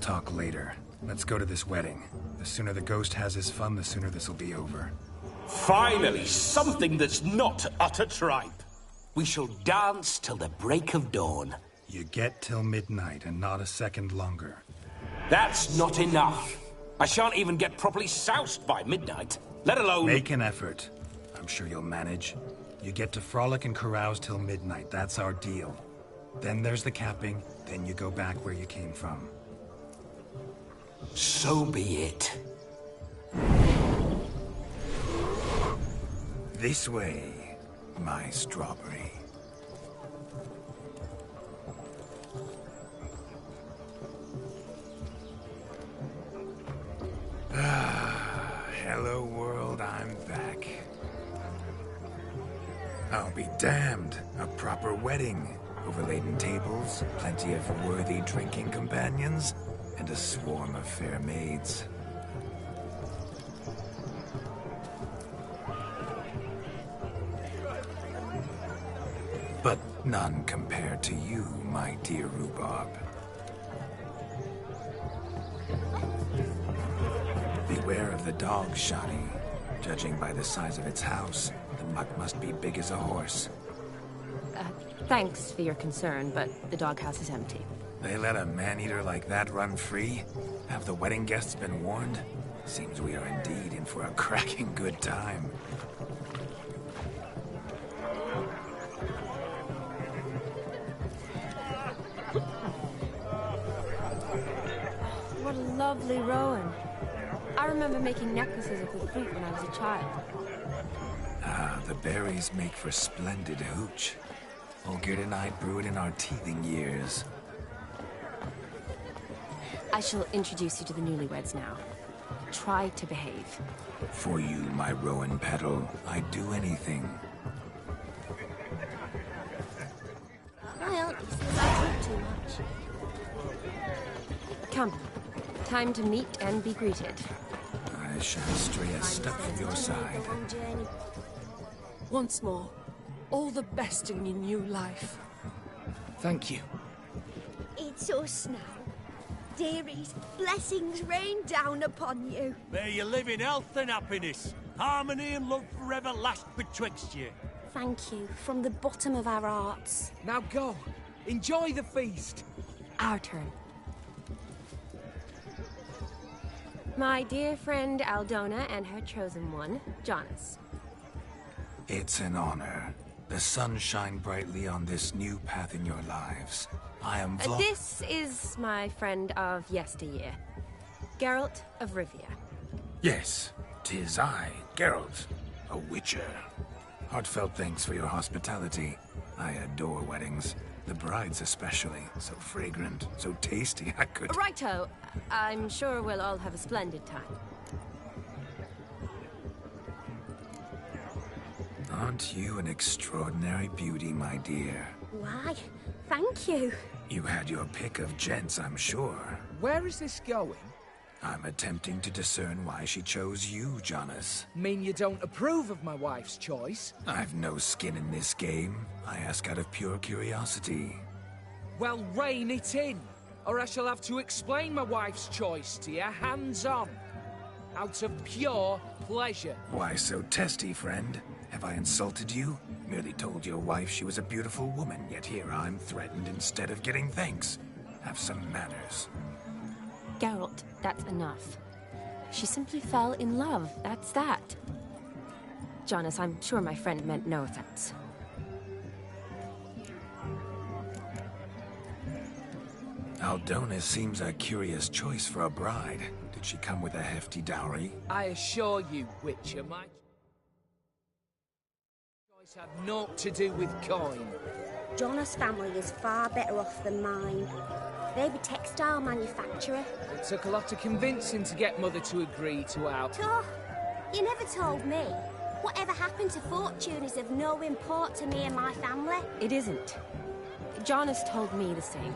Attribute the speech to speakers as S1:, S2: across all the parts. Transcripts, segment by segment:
S1: talk later. Let's go to this wedding. The sooner the ghost has his fun, the sooner this'll be over.
S2: Finally, something that's not utter tripe. We shall dance till the break of dawn.
S1: You get till midnight and not a second longer.
S2: That's not enough. I shan't even get properly soused by midnight, let alone...
S1: Make an effort. I'm sure you'll manage. You get to frolic and carouse till midnight. That's our deal. Then there's the capping, then you go back where you came from.
S2: So be it.
S1: This way, my strawberry. Hello world, I'm back. I'll be damned. A proper wedding. Overladen tables, plenty of worthy drinking companions, and a swarm of fair maids. But none compared to you, my dear rhubarb. Beware of the dog, Shoddy. Judging by the size of its house, the muck must be big as a horse.
S3: Thanks for your concern, but the doghouse is empty.
S1: They let a man-eater like that run free? Have the wedding guests been warned? Seems we are indeed in for a cracking good time.
S3: What a lovely rowan. I remember making necklaces of the fruit when I was a child.
S1: Ah, the berries make for splendid hooch. Olgerd and I brewed in our teething years.
S3: I shall introduce you to the newlyweds now. Try to behave.
S1: For you, my rowan petal, I'd do anything.
S4: My auntie says I drink too much.
S3: Come. Time to meet and be greeted.
S1: I shan't stray a step from your side.
S5: Once more, all the best in your new life.
S6: Thank you.
S4: It's us now. Dearies, blessings rain down upon you.
S7: May you live in health and happiness. Harmony and love forever last betwixt you.
S4: Thank you, from the bottom of our hearts.
S6: Now go. Enjoy the feast.
S3: Our turn. My dear friend Aldona and her chosen one, Jonas.
S1: It's an honor. The sun shine brightly on this new path in your lives. I am
S3: This is my friend of yesteryear, Geralt of Rivia.
S1: Yes, 'tis I, Geralt, a witcher. Heartfelt thanks for your hospitality. I adore weddings. The brides especially. So fragrant, so tasty, I could...
S3: Righto. I'm sure we'll all have a splendid time.
S1: Aren't you an extraordinary beauty, my dear?
S4: Why, thank you.
S1: You had your pick of gents, I'm sure.
S6: Where is this going?
S1: I'm attempting to discern why she chose you, Jonas.
S6: Mean you don't approve of my wife's choice?
S1: I've no skin in this game. I ask out of pure curiosity.
S6: Well, rein it in, or I shall have to explain my wife's choice to you hands-on. Out of pure pleasure.
S1: Why so testy, friend? Have I insulted you? Merely told your wife she was a beautiful woman, yet here I'm threatened instead of getting thanks. Have some manners.
S3: Geralt, that's enough. She simply fell in love, that's that. Jonas, I'm sure my friend meant no offense.
S1: Aldona seems a curious choice for a bride. Did she come with a hefty dowry?
S6: I assure you, Witcher, my choice had naught to do with Goin.
S4: Jonas' family is far better off than mine. They're a textile manufacturer.
S6: It took a lot of convincing to get Mother to agree to our...
S4: Oh, you never told me. Whatever happened to fortune is of no import to me and my family.
S3: It isn't. Jonas told me the same.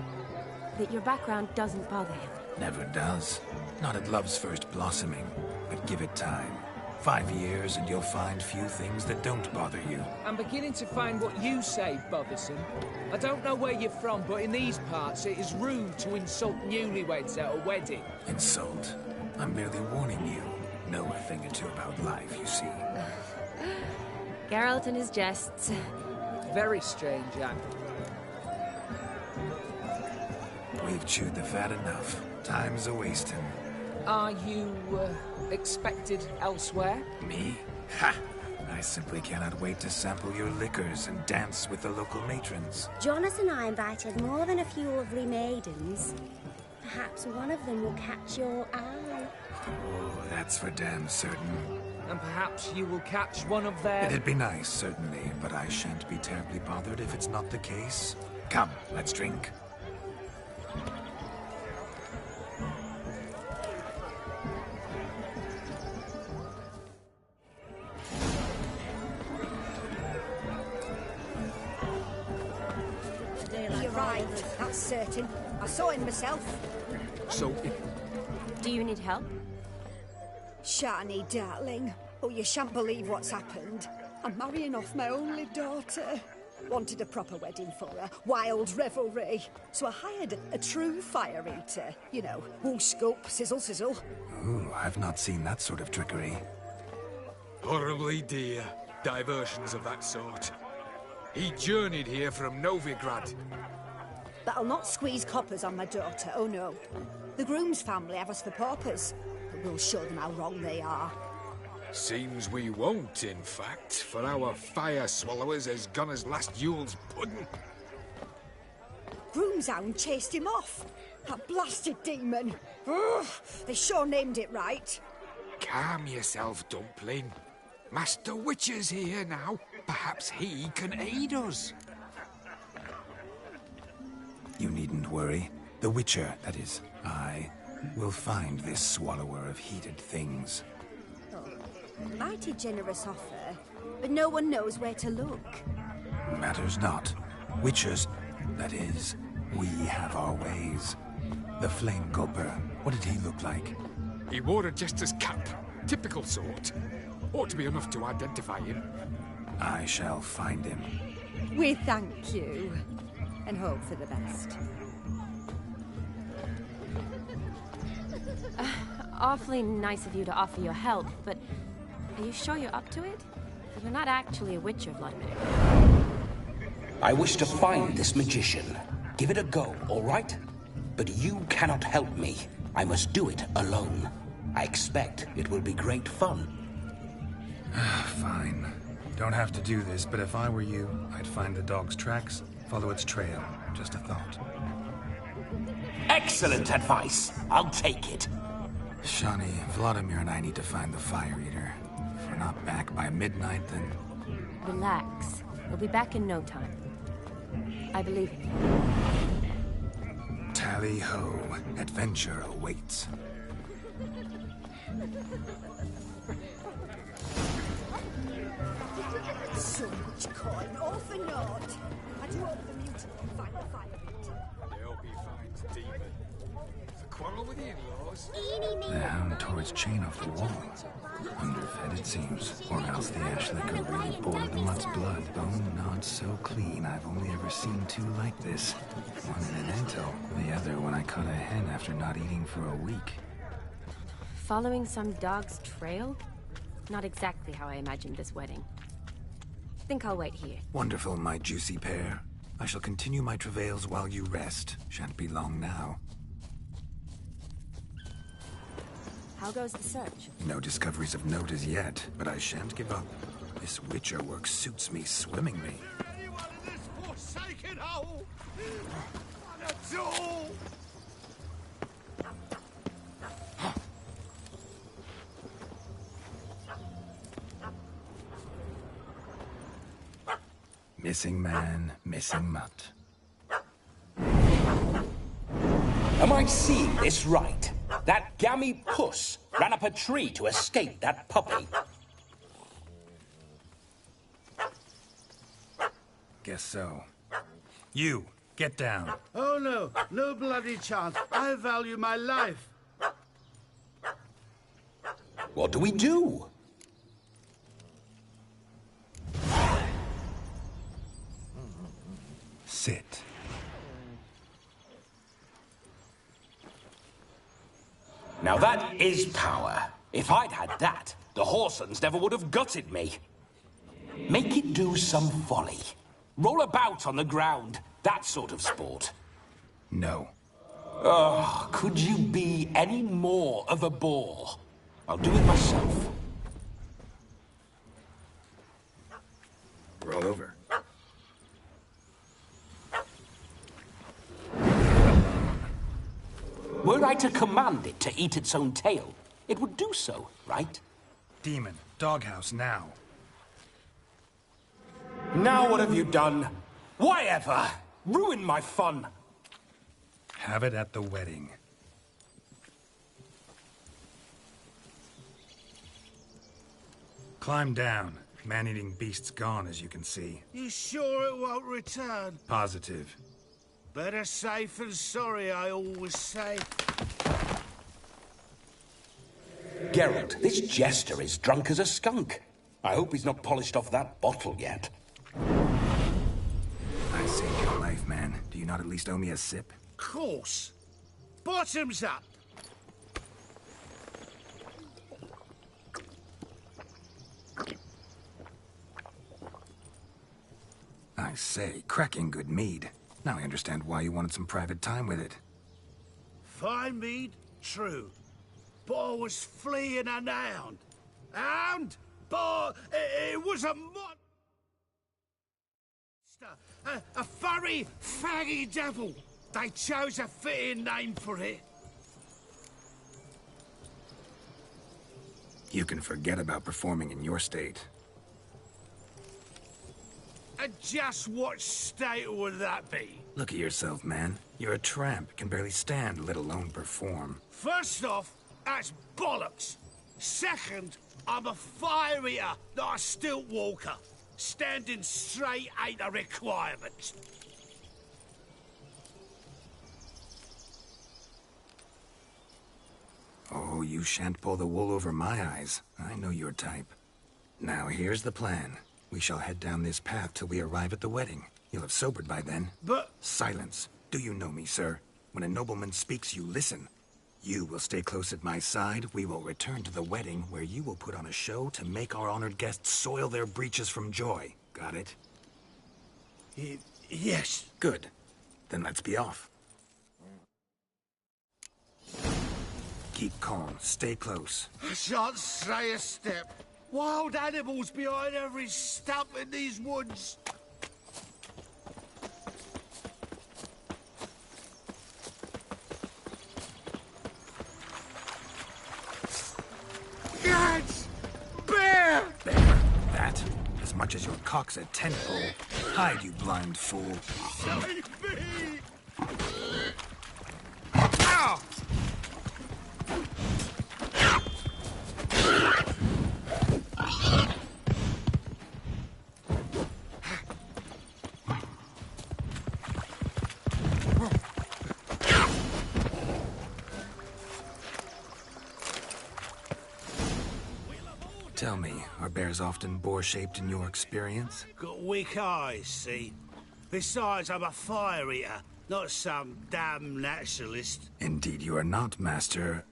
S3: That your background doesn't bother him.
S1: Never does. Not at love's first blossoming. But give it time. 5 years and you'll find few things that don't bother you.
S6: I'm beginning to find what you say bothersome. I don't know where you're from, but in these parts it is rude to insult newlyweds at a wedding.
S1: Insult? I'm merely warning you. Know a thing or two about life, you see.
S3: Geralt and his jests.
S6: Very strange act.
S1: We've chewed the fat enough. Time's a-wasting.
S6: Are you, expected elsewhere?
S1: Me? Ha! I simply cannot wait to sample your liquors and dance with the local matrons.
S4: Jonas and I invited more than a few lovely maidens. Perhaps one of them will catch your eye.
S1: Oh, that's for damn certain.
S6: And perhaps you will catch one of their...
S1: It'd be nice, certainly, but I shan't be terribly bothered if it's not the case. Come, let's drink.
S8: He arrived, that's certain. I saw him myself.
S6: So,
S3: Do you need help?
S8: Shani, darling. Oh, you shan't believe what's happened. I'm marrying off my only daughter. Wanted a proper wedding for her, wild revelry. So I hired a true fire eater. You know, wool scoop, sizzle, sizzle.
S1: Ooh, I've not seen that sort of trickery.
S9: Horribly dear diversions of that sort. He journeyed here from Novigrad.
S8: But I'll not squeeze coppers on my daughter, oh no. The groom's family have us for paupers, but we'll show them how wrong they are.
S9: Seems we won't, in fact, for our fire swallowers has gone as last Yule's pudding.
S8: Groom's hound chased him off. That blasted demon. Ugh, they sure named it right.
S9: Calm yourself, Dumpling. Master Witcher's here now. Perhaps he can aid us.
S1: You needn't worry. The Witcher, that is, I, will find this swallower of heated things.
S4: Mighty generous offer, but no one knows where to look.
S1: Matters not. Witchers, that is, we have our ways. The Flame Gulper, what did he look like?
S9: He wore a jester's cap. Typical sort. Ought to be enough to identify him.
S1: I shall find him.
S8: We thank you, and hope for the best.
S3: Awfully nice of you to offer your help, but are you sure you're up to it? You're not actually a witcher, Vladimir.
S2: I wish to find this magician. Give it a go, all right? But you cannot help me. I must do it alone. I expect it will be great fun.
S1: Fine. Don't have to do this, but if I were you, I'd find the dog's tracks, follow its trail. Just a thought.
S2: Excellent advice. I'll take it.
S1: Shani, Vladimir and I need to find the Fire Eater. If we're not back by midnight, then...
S3: Relax. We'll be back in no time. I believe in you.
S1: Tally-ho. Adventure awaits.
S8: So much coin, all for naught. I do hope the mutant will find the fire eater.
S9: I hope he finds Demon. It's a quarrel with the in-laws.
S1: The hound tore its chain off the wall. Underfed, it seems. Or else the ash liquor really boiled the mutt's blood. Bone not so clean. I've only ever seen two like this. One in an antle, the other when I caught a hen after not eating for a week.
S3: Following some dog's trail? Not exactly how I imagined this wedding. Think I'll wait here.
S1: Wonderful, my juicy pair. I shall continue my travails while you rest. Shan't be long now.
S3: How goes the search?
S1: No discoveries of note as yet, but I shan't give up. This Witcher work suits me swimmingly.
S7: Anyone this forsaken hole? Not at all!
S1: Missing man, missing mutt.
S2: Am I seeing this right? That gammy puss ran up a tree to escape that puppy.
S1: Guess so. You, get down.
S10: Oh no, no bloody chance. I value my life.
S2: What do we do?
S1: Sit.
S2: Now that is power. If I'd had that, the Horsons never would have gutted me. Make it do some folly. Roll about on the ground. That sort of sport.
S1: No.
S2: Oh, could you be any more of a bore? I'll do it myself.
S1: Roll over.
S2: Were I to command it to eat its own tail, it would do so, right?
S1: Demon, doghouse now.
S2: Now what have you done? Why ever? Ruin my fun.
S1: Have it at the wedding. Climb down. Man-eating beast's gone, as you can see.
S10: You sure it won't return?
S1: Positive.
S10: Better safe than sorry, I always say.
S2: Geralt, this jester is drunk as a skunk. I hope he's not polished off that bottle yet.
S1: I saved your life, man. Do you not at least owe me a sip?
S10: Course. Bottoms up.
S1: I say, cracking good mead. Now I understand why you wanted some private time with it.
S10: Fine mead, true. But I was fleeing an hound. Hound? But it was a monster. A furry, faggy devil. They chose a fitting name for it.
S1: You can forget about performing in your state.
S10: And just what state would that be?
S1: Look at yourself, man. You're a tramp, can barely stand, let alone perform.
S10: First off, that's bollocks. Second, I'm a fire eater, not a stilt walker. Standing straight ain't a requirement.
S1: Oh, you shan't pull the wool over my eyes. I know your type. Now, here's the plan. We shall head down this path till we arrive at the wedding. You'll have sobered by then.
S10: But...
S1: Silence. Do you know me, sir? When a nobleman speaks, you listen. You will stay close at my side. We will return to the wedding, where you will put on a show to make our honored guests soil their breeches from joy. Got it?
S10: Yes.
S1: Good. Then let's be off. Keep calm. Stay close.
S10: I shan't stray a step. Wild animals behind every stump in these woods. Cats! Bear!
S1: Bear? That? As much as your cock's a tentpole. Hide, you blind fool.
S10: Save me! Ow!
S1: Tell me, are bears often boar-shaped in your experience?
S10: Got weak eyes, see? Besides, I'm a fire eater, not some damn naturalist.
S1: Indeed you are not, Master...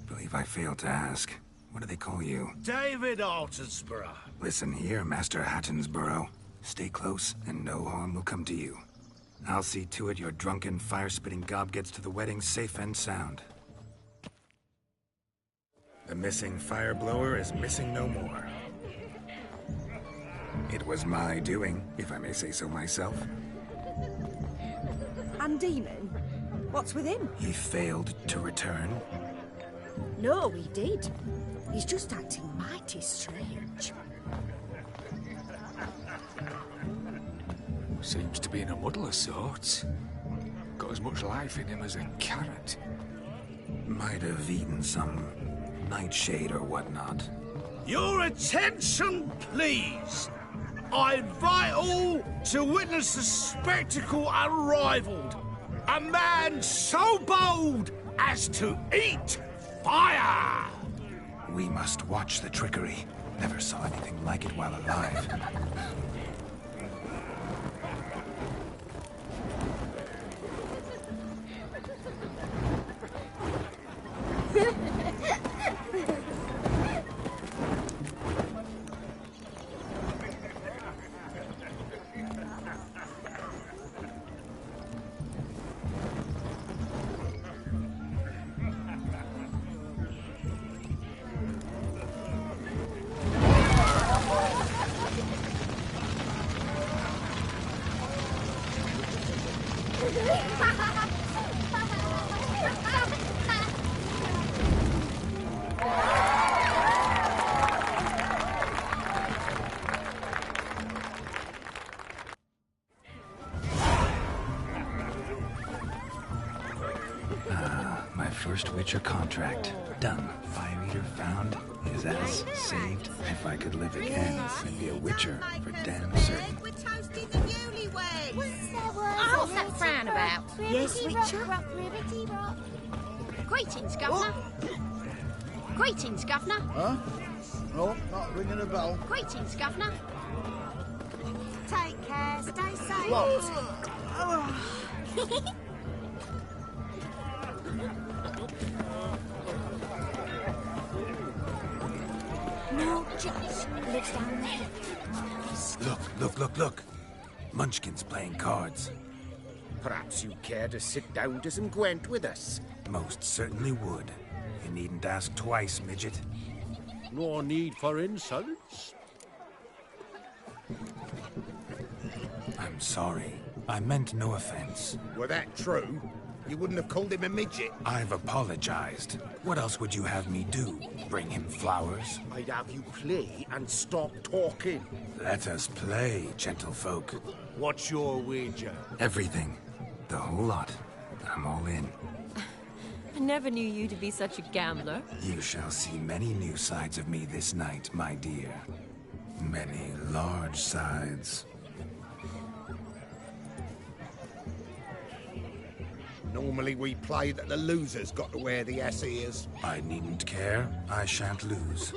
S1: believe I failed to ask. What do they call you?
S10: David Altonsborough.
S1: Listen here, Master Hattonsborough. Stay close, and no harm will come to you. I'll see to it your drunken, fire-spitting gob gets to the wedding safe and sound. The missing fire blower is missing no more. It was my doing, if I may say so myself.
S8: And Demon? What's with him?
S1: He failed to return.
S8: No, he did. He's just acting mighty strange.
S9: Seems to be in a muddle of sorts. Got as much life in him as a carrot.
S1: Might have eaten some nightshade or whatnot.
S10: Your attention, please. I invite all to witness the spectacle unrivaled. A man so bold as to eat fire!
S1: We must watch the trickery. Never saw anything like it while alive. My first Witcher contract. Done. Fire Eater found. His ass saved. If I could live again, I'd be a Witcher for damn certain.
S11: We're toasting the newlyweds.
S4: What's that frown about?
S11: Yes, Witcher?
S4: Greetings, Governor. Greetings, Governor.
S12: Huh? No, not ringing a bell.
S4: Greetings, Governor.
S11: Take care, stay safe.
S12: What?
S4: No, Josh lives down there.
S1: Look. Munchkin's playing cards.
S13: Perhaps you'd care to sit down to some Gwent with us.
S1: Most certainly would. You needn't ask twice, midget.
S7: No need for insults.
S1: I'm sorry. I meant no offense.
S13: Were that true, you wouldn't have called him a midget.
S1: I've apologized. What else would you have me do? Bring him flowers?
S13: I'd have you play and stop talking.
S1: Let us play, gentlefolk.
S10: What's your wager?
S1: Everything. The whole lot. I'm all in.
S3: I never knew you to be such a gambler.
S1: You shall see many new sides of me this night, my dear. Many large sides.
S13: Normally we play that the loser's got to wear the ass ears.
S1: I needn't care. I shan't lose.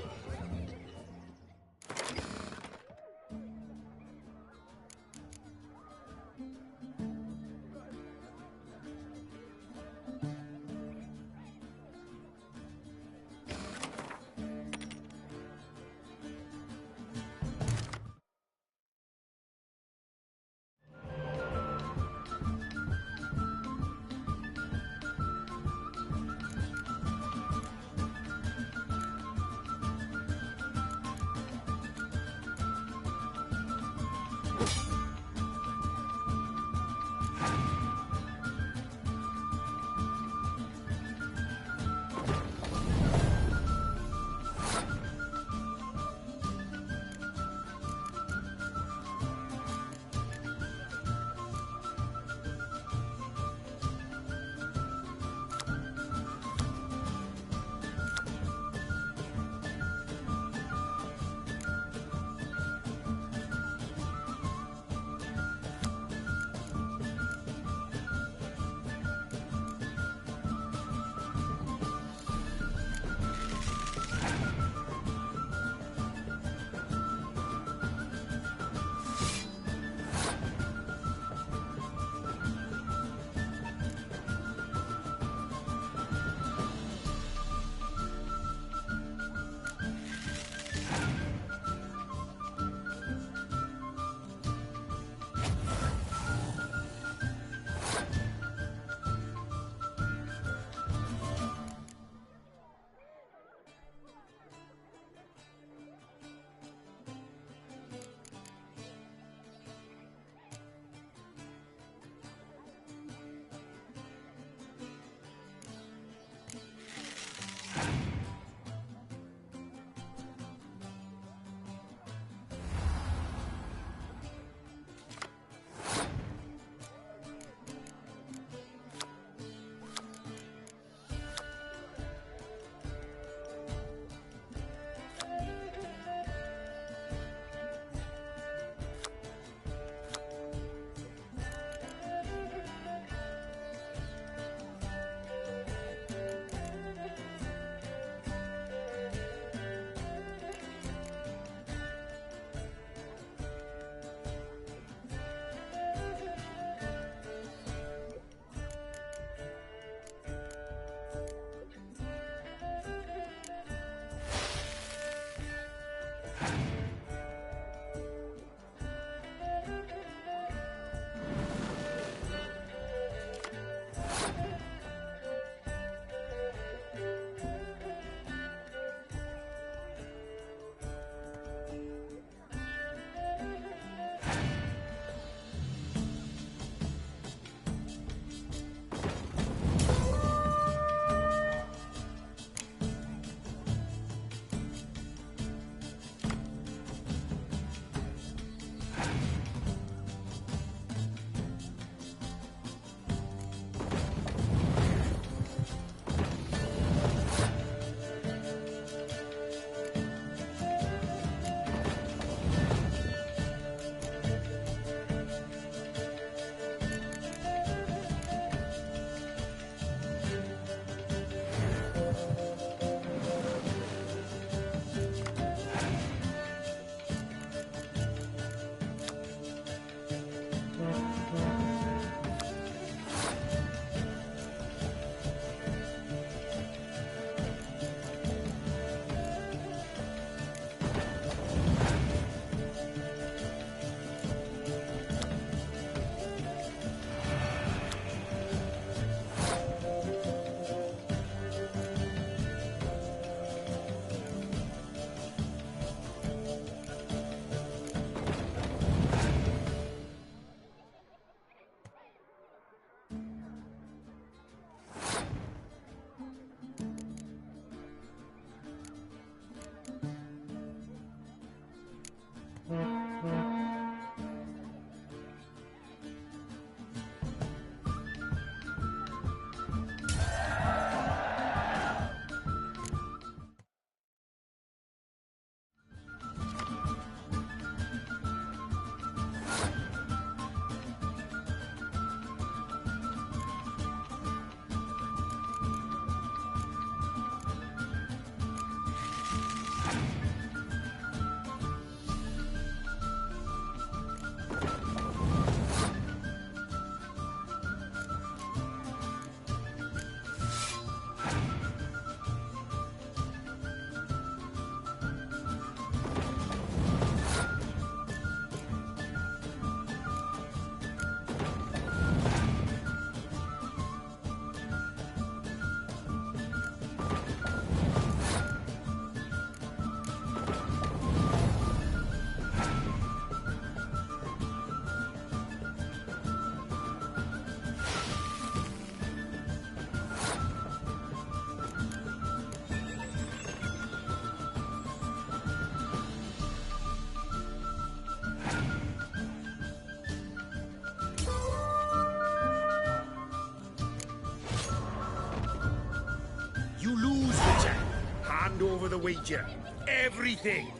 S10: You lose, Witcher. Hand over the wager. Everything.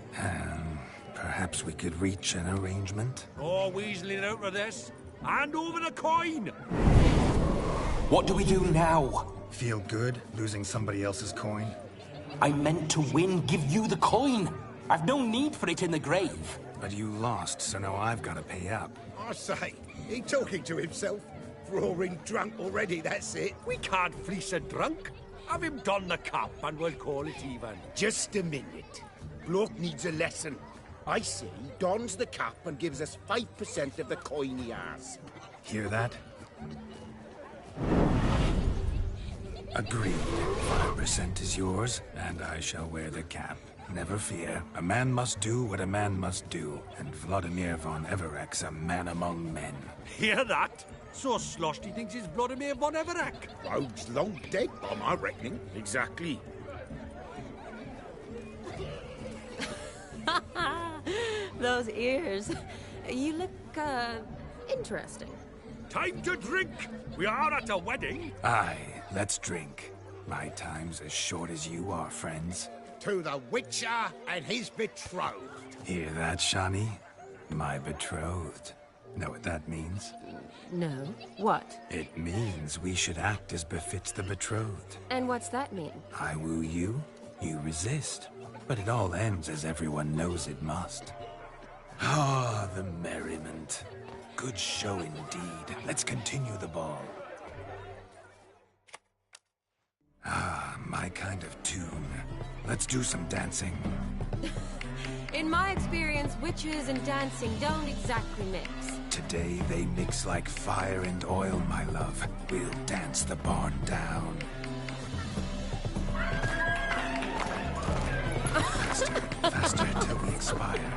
S1: Perhaps we could reach an arrangement?
S7: Oh, weaseling out of this. Hand over the coin.
S2: What do we do now?
S1: Feel good losing somebody else's coin?
S2: I meant to win, give you the coin. I've no need for it in the grave.
S1: But you lost, so now I've got to pay up.
S13: I say, he talking to himself. Roaring drunk already, that's it.
S7: We can't fleece a drunk. Have him don the cap and we'll call it even.
S13: Just a minute. Bloke needs a lesson. I say he dons the cap and gives us 5% of the coin he has.
S1: Hear that? Agreed. 5% is yours, and I shall wear the cap. Never fear. A man must do what a man must do, and Vladimir von Everek's a man among men.
S7: Hear that? So sloshed he thinks he's Vladimir von Everek.
S13: Rogue's long dead, by my reckoning.
S10: Exactly.
S3: Those ears. You look, interesting.
S7: Time to drink. We are at a wedding.
S1: Aye, let's drink. My time's as short as you are, friends.
S13: To the Witcher and his betrothed.
S1: Hear that, Shani? My betrothed. Know what that means?
S3: No. What?
S1: It means we should act as befits the betrothed.
S3: And what's that mean?
S1: I woo you, you resist. But it all ends as everyone knows it must. Ah, the merriment. Good show indeed. Let's continue the ball. Ah, my kind of tune. Let's do some dancing.
S3: In my experience, witches and dancing don't exactly mix.
S1: Today they mix like fire and oil, my love. We'll dance the barn down. Faster, faster till we expire.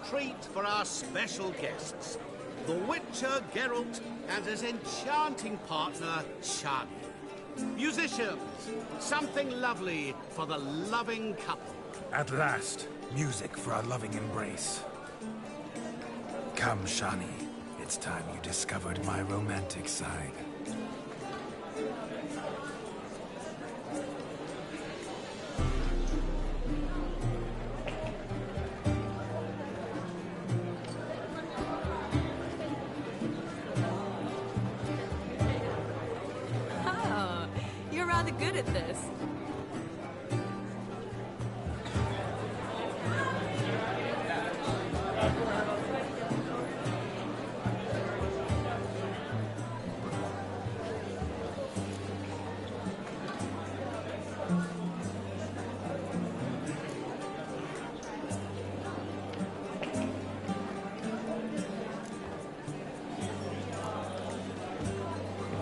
S10: treat for our special guests. The Witcher, Geralt, and his enchanting partner, Shani. Musicians, something lovely for the loving couple.
S1: At last, music for our loving embrace. Come, Shani. It's time you discovered my romantic side.
S3: Oh, you're rather good at this.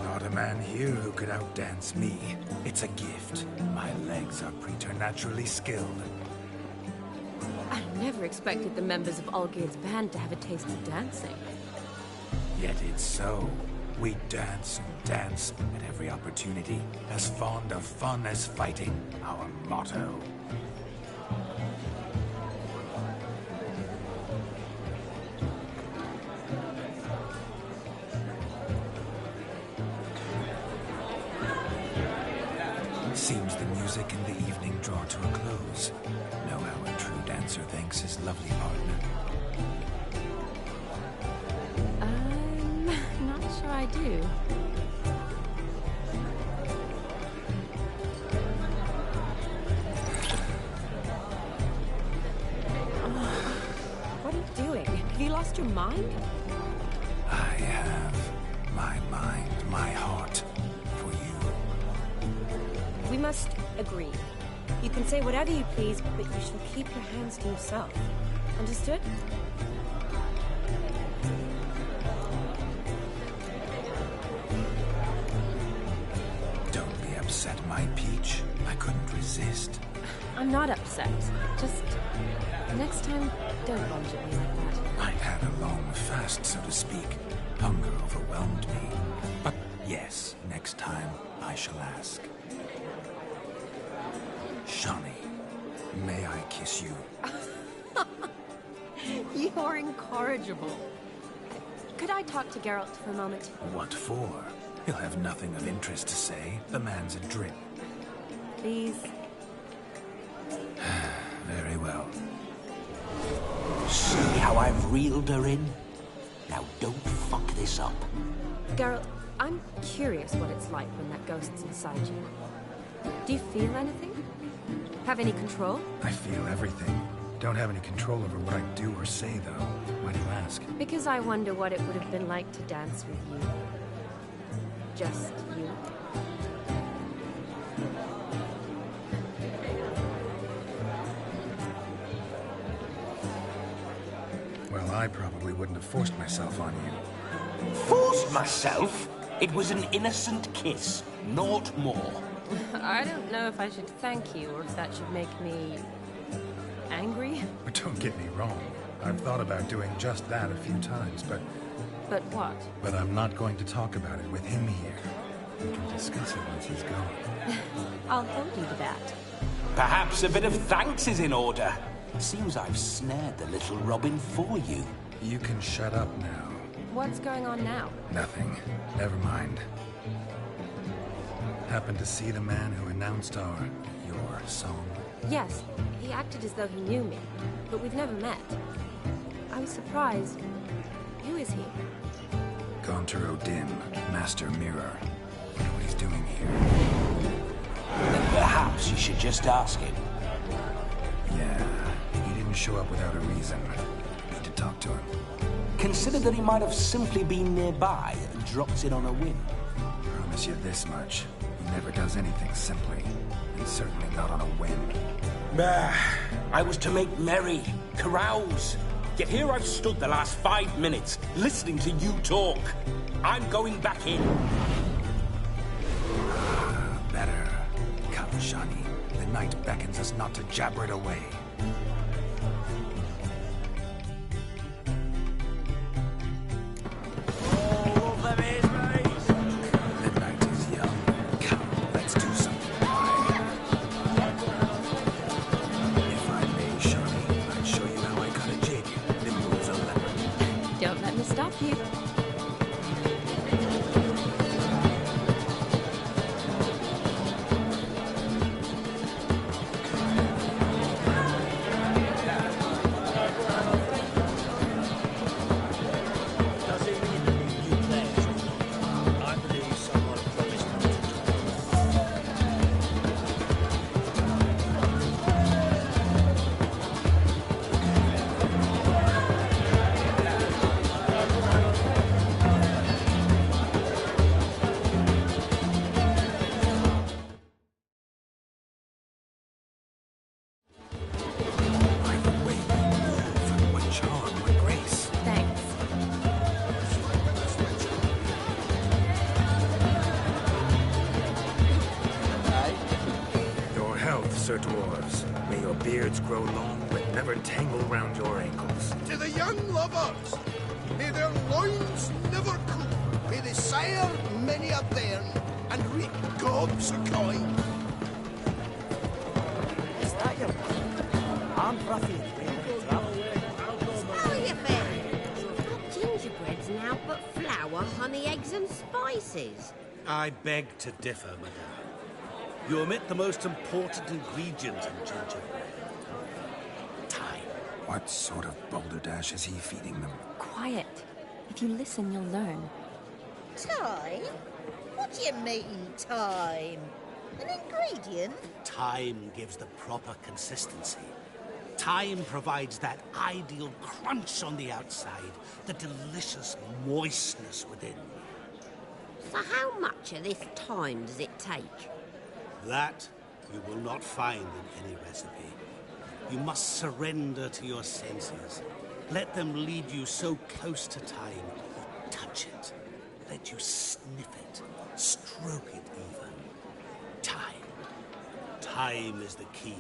S1: Not a man here who could outdance me. It's a gift. My legs are preternaturally skilled.
S3: I never expected the members of Olgierd's band to have a taste for dancing.
S1: Yet it's so. We dance and dance at every opportunity. As fond of fun as fighting, our motto. Seems the music and the evening draw to a close. Know how a true dancer thanks his lovely partner.
S3: I'm not sure I do. What are you doing? Have you lost your mind?
S1: I have my mind, my heart for you.
S3: We must agree. You can say whatever you please, but you shall keep your hands to yourself. Understood?
S1: Don't be upset, my peach. I couldn't resist.
S3: I'm not upset. Just next time, don't lunge at me like that.
S1: I'd had a long fast, so to speak. Hunger overwhelmed me. But yes, next time I shall ask. Shani, may I kiss you?
S3: You're incorrigible. Could I talk to Geralt for a moment?
S1: What for? He'll have nothing of interest to say. The man's a drip.
S3: Please?
S1: Very well.
S2: See how I've reeled her in? Now don't fuck this up.
S3: Geralt, I'm curious what it's like when that ghost's inside you. Do you feel anything? Have any control?
S1: I feel everything. Don't have any control over what I do or say, though. Why do you ask?
S3: Because I wonder what it would have been like to dance with you. Just you.
S1: Well, I probably wouldn't have forced myself on you.
S2: Forced myself? It was an innocent kiss, naught more.
S3: I don't know if I should thank you or if that should make me angry.
S1: But don't get me wrong. I've thought about doing just that a few times, but...
S3: But what?
S1: But I'm not going to talk about it with him here. We can discuss it once he's gone.
S3: I'll hold you to that.
S2: Perhaps a bit of thanks is in order. It seems I've snared the little Robin for you.
S1: You can shut up now.
S3: What's going on now?
S1: Nothing. Never mind. Happened to see the man who announced your song?
S3: Yes, he acted as though he knew me, but we've never met. I was surprised. Who is he?
S1: Gaunter O'Dim, Master Mirror. Wonder what he's doing here.
S2: Then perhaps you should just ask him.
S1: Yeah, he didn't show up without a reason. Need to talk to him.
S2: Consider that he might have simply been nearby and dropped in on a whim.
S1: Promise you this much. He never does anything simply. And certainly not on a whim.
S2: I was to make merry, carouse. Yet here I've stood the last 5 minutes, listening to you talk. I'm going back in.
S1: Better. Come, Shani. The night beckons us not to jabber it away.
S3: Don't let me stop you.
S7: Does it mean any new players or not? I believe someone promised me to join.
S1: By the way you move, what charm, what grace.
S3: Thanks.
S1: Your health, Sir Dwarves. May your beards grow long, but never tangle round your ankles.
S13: To the young lovers, may their loins never cool. May they sire many a bairn and reap gobs of coin.
S12: Is that your... I'm Ruffy.
S11: How are you faring? Not gingerbreads now, but flour, honey, eggs and spices.
S10: I beg to differ, madame. You omit the most important ingredient in gingerbread. Time.
S1: What sort of balderdash is he feeding them?
S3: Quiet. If you listen, you'll learn.
S11: Time? What do you mean, time? An ingredient?
S10: Time gives the proper consistency. Time provides that ideal crunch on the outside, the delicious moistness within.
S11: So how much of this time does it take?
S10: That you will not find in any recipe. You must surrender to your senses. Let them lead you so close to time, you touch it. Let you sniff it, stroke it even. Time. Time is the key.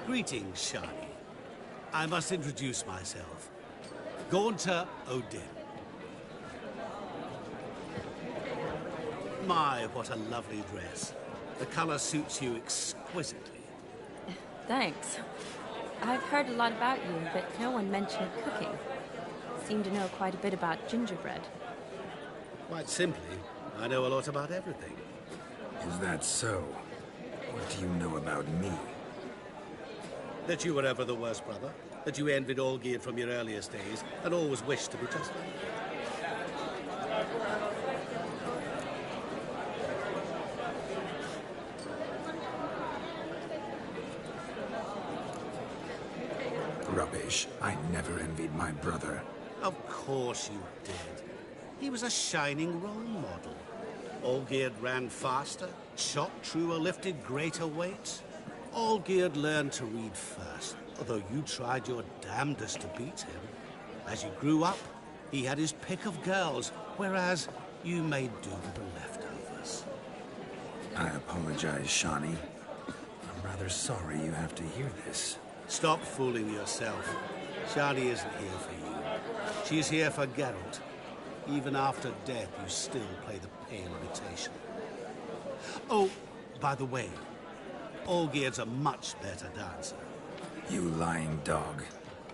S10: Greetings, Shani. I must introduce myself. Gaunter Odin. My, what a lovely dress. The color suits you exquisitely.
S3: Thanks. I've heard a lot about you, but no one mentioned cooking. Seem to know quite a bit about gingerbread.
S10: Quite simply, I know a lot about everything.
S1: Is that so? What do you know about me?
S10: That you were ever the worst brother. That you envied Olgierd from your earliest days and always wished to be just like him.
S1: Rubbish. I never envied my brother.
S10: Of course you did. He was a shining role model. Olgierd ran faster, shot truer, lifted greater weights. Olgierd learned to read first, although you tried your damnedest to beat him. As you grew up, he had his pick of girls, whereas you made do with the leftovers.
S1: I apologize, Shani. I'm rather sorry you have to hear this.
S10: Stop fooling yourself. Shani isn't here for you. She's here for Geralt. Even after death, you still play the pale imitation. Oh, by the way, Olgierd's a much better dancer.
S1: You lying dog.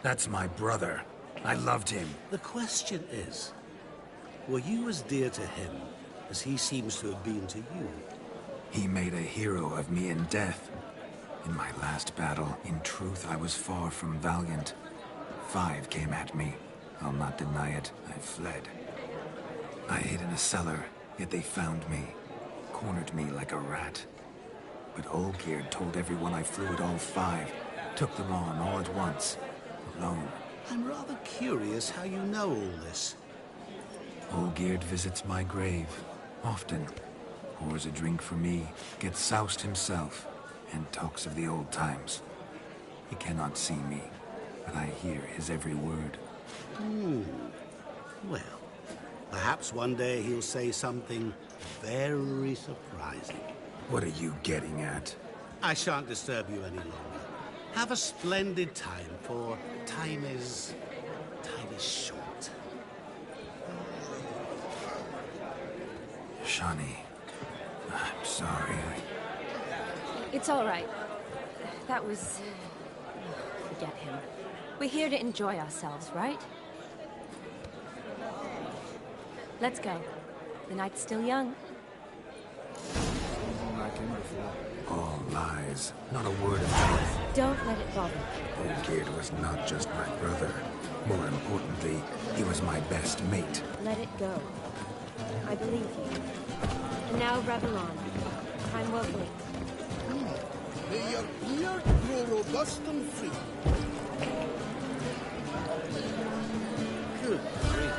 S1: That's my brother. I loved him.
S10: The question is, were you as dear to him as he seems to have been to you?
S1: He made a hero of me in death. In my last battle, in truth, I was far from valiant. 5 came at me. I'll not deny it. I fled. I hid in a cellar, yet they found me. Cornered me like a rat. But Olgierd told everyone I flew at all 5. Took them on all at once. Alone.
S10: I'm rather curious how you know all this.
S1: Olgierd visits my grave. Often. Pours a drink for me. Gets soused himself. And talks of the old times. He cannot see me, but I hear his every word.
S10: Well, perhaps one day he'll say something very surprising.
S1: What are you getting at?
S10: I shan't disturb you any longer. Have a splendid time, for time is short.
S1: Shani, I'm sorry.
S3: It's all right. That was... Forget him. We're here to enjoy ourselves, right? Let's go. The night's still young.
S1: All lies, not a word of truth.
S3: Don't let it bother you.
S1: Olgerd was not just my brother. More importantly, he was my best mate.
S3: Let it go. I believe you. And now revel on. Time won't wait.
S13: May your beard grow robust and free.
S10: Good grief.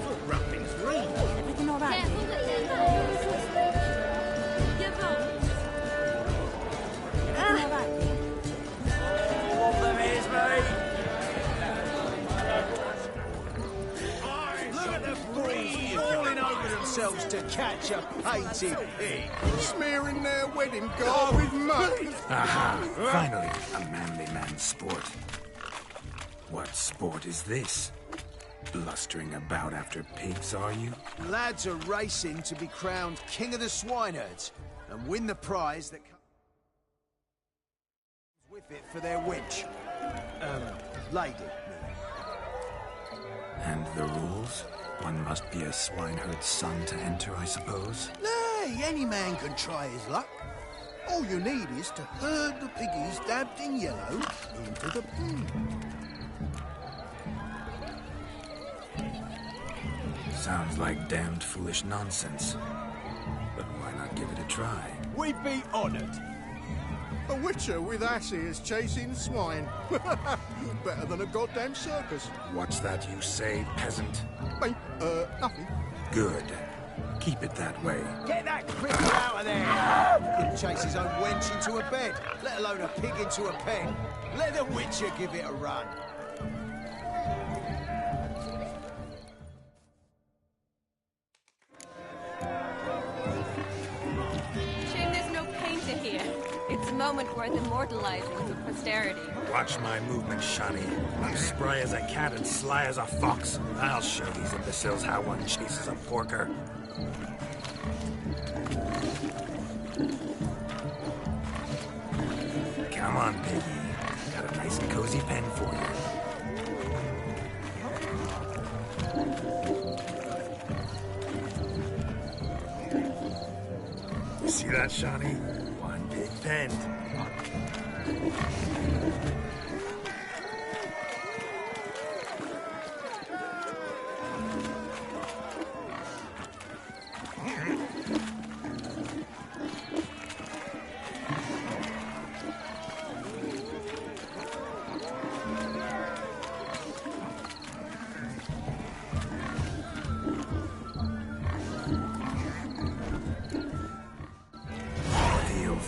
S10: Foot wrappings green.
S3: Everything all right?
S11: Careful with your Your bones.
S3: Everything all right?
S10: Look at the breeze falling over themselves to catch a painted pig.
S13: Smearing their wedding garb with mud.
S1: Aha! Finally, a manly man's sport. What sport is this? Blustering about after pigs, are you?
S10: Lads are racing to be crowned king of the swineherds and win the prize that comes with it for their wench. Lady.
S1: And the rules? One must be a swineherd's son to enter, I suppose?
S13: Nay, any man can try his luck. All you need is to herd the piggies dabbed in yellow into the pen.
S1: Sounds like damned foolish nonsense. But why not give it a try?
S10: We'd be honoured.
S13: A witcher with asses chasing swine. Better than a goddamn circus.
S1: What's that you say, peasant?
S13: Mate, nothing.
S1: Good. Keep it that way.
S10: Get that cripple out of there! Couldn't chase his own wench into a bed, let alone a pig into a pen. Let the witcher give it a run.
S3: Shame there's no painter here. It's a moment worth immortalizing for posterity.
S1: Watch my movement, Shani. I'm spry as a cat and sly as a fox. I'll show these imbeciles how one chases a porker. Come on, piggy. Got a nice and cozy pen for you. See that, Shani? One big pen.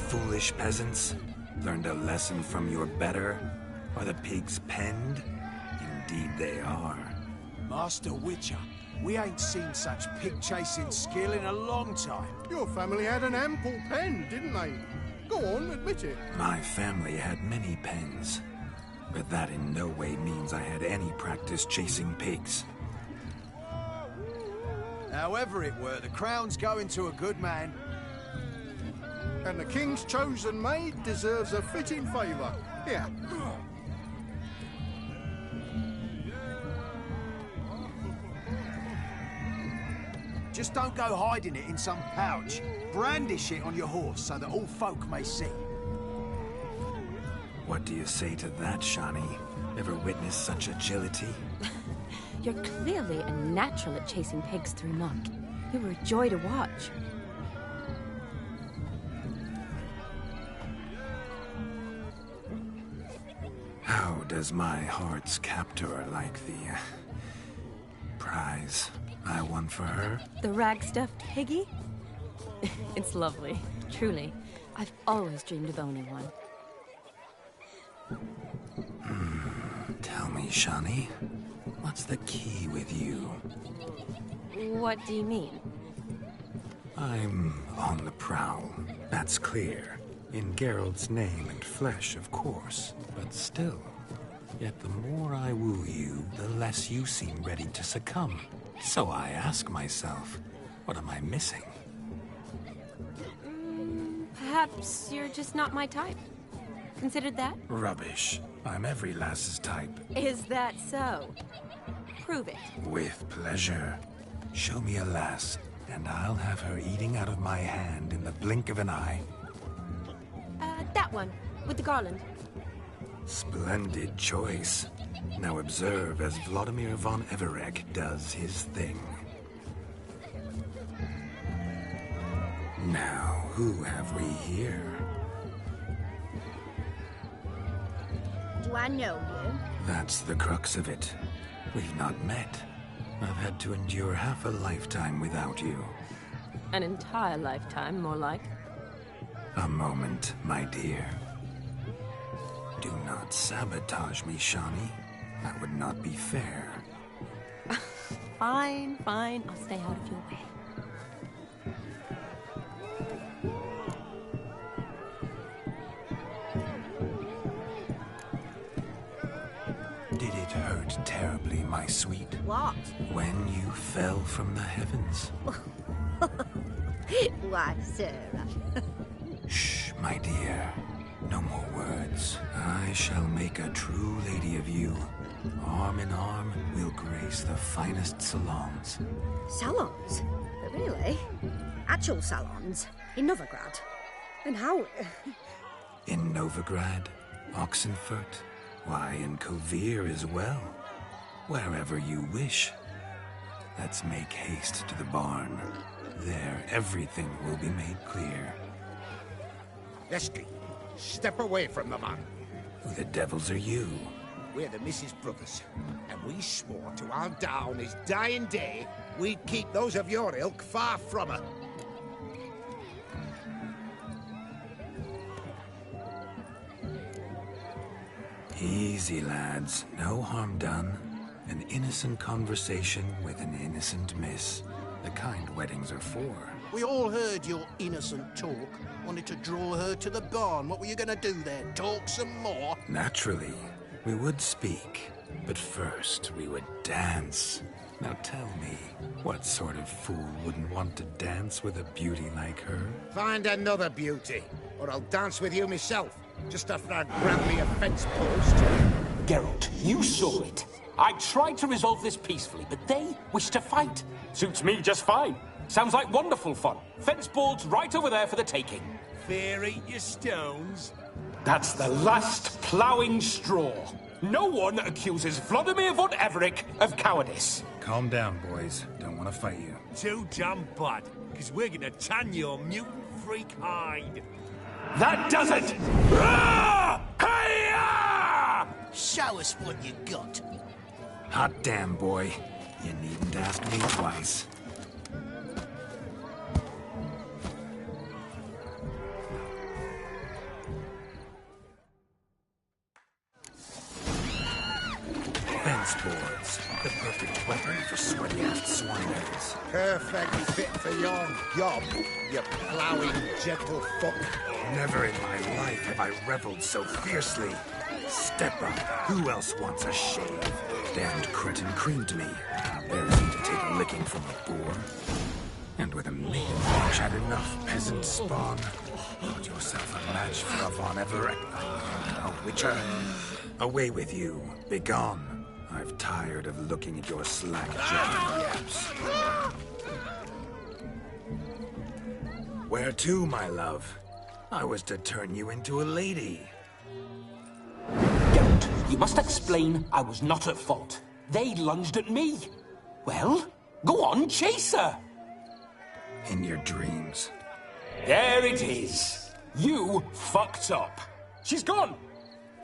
S1: Foolish peasants, learned a lesson from your better? Are the pigs penned? Indeed they are.
S10: Master Witcher, we ain't seen such pig-chasing skill in a long time.
S13: Your family had an ample pen, didn't they? Go on, admit it.
S1: My family had many pens, but that in no way means I had any practice chasing pigs.
S10: However it were, the crown's going to a good man.
S13: And the king's chosen maid deserves a fitting favour. Here.
S10: Just don't go hiding it in some pouch. Brandish it on your horse so that all folk may see.
S1: What do you say to that, Shani? Ever witnessed such agility?
S3: You're clearly a natural at chasing pigs through muck. You were a joy to watch.
S1: How does my heart's captor like the prize I won for her?
S3: The rag-stuffed piggy? It's lovely, truly. I've always dreamed of owning one.
S1: Tell me, Shani, what's the key with you?
S3: What do you mean?
S1: I'm on the prowl, that's clear. In Geralt's name and flesh, of course, but still. Yet the more I woo you, the less you seem ready to succumb. So I ask myself, what am I missing?
S3: Perhaps you're just not my type. Considered that?
S1: Rubbish. I'm every lass's type.
S3: Is that so? Prove it.
S1: With pleasure. Show me a lass, and I'll have her eating out of my hand in the blink of an eye.
S3: That one, with the garland.
S1: Splendid choice. Now observe as Vladimir von Everek does his thing. Now, who have we here?
S4: Do I know you?
S1: That's the crux of it. We've not met. I've had to endure half a lifetime without you.
S3: An entire lifetime, more like.
S1: A moment, my dear. Do not sabotage me, Shani. That would not be fair.
S3: Fine, fine. I'll stay out of your way.
S1: Did it hurt terribly, my sweet?
S4: What?
S1: When you fell from the heavens?
S4: Why, Sarah.
S1: Shh, my dear. No more words. I shall make a true lady of you. Arm in arm, we'll grace the finest salons.
S8: Salons? Really? Actual salons? In Novigrad? And how?
S1: In Novigrad, Oxenfurt, why, in Kovir as well. Wherever you wish. Let's make haste to the barn. There, everything will be made clear.
S10: Lesky, step away from the man.
S1: Who the devils are you?
S10: We're the Mrs. Brothers, and we swore to our down his dying day we'd keep those of your ilk far from her.
S1: Easy, lads. No harm done. An innocent conversation with an innocent miss. The kind weddings are for.
S13: We all heard your innocent talk. Wanted to draw her to the barn. What were you gonna do there? Talk some more?
S1: Naturally, we would speak. But first, we would dance. Now tell me, what sort of fool wouldn't want to dance with a beauty like her?
S10: Find another beauty, or I'll dance with you myself. Just after I grab me a fence post.
S2: Geralt, you saw it. I tried to resolve this peacefully, but they wish to fight. Suits me just fine. Sounds like wonderful fun. Fence boards right over there for the taking.
S7: Fear eat your stones.
S2: That's the last ploughing straw. No one accuses Vladimir von Everek of cowardice.
S1: Calm down, boys. Don't want to fight you.
S7: Too damn bad, because we're gonna tan your mutant freak hide.
S2: That does it! Ah! Hi-ya!
S13: Show us what you got.
S1: Hot damn, boy. You needn't ask me twice. Fence boards. The perfect weapon for sweaty-ass swineherders.
S10: Perfect fit for your job, you ploughing gentlefolk.
S1: Never in my life have I reveled so fiercely. Step up. Who else wants a shave? Damned cretin creamed me. There's he to take a licking from a boar. And with a maiden watch had enough peasant spawn. Got yourself a match for a Von Everett. A witcher. Away with you. Begone. I've tired of looking at your slack-jawed yaps. Where to, my love? I was to turn you into a lady.
S2: Geralt, you must explain I was not at fault. They lunged at me. Well, go on, chase her.
S1: In your dreams.
S2: There it is. You fucked up. She's gone.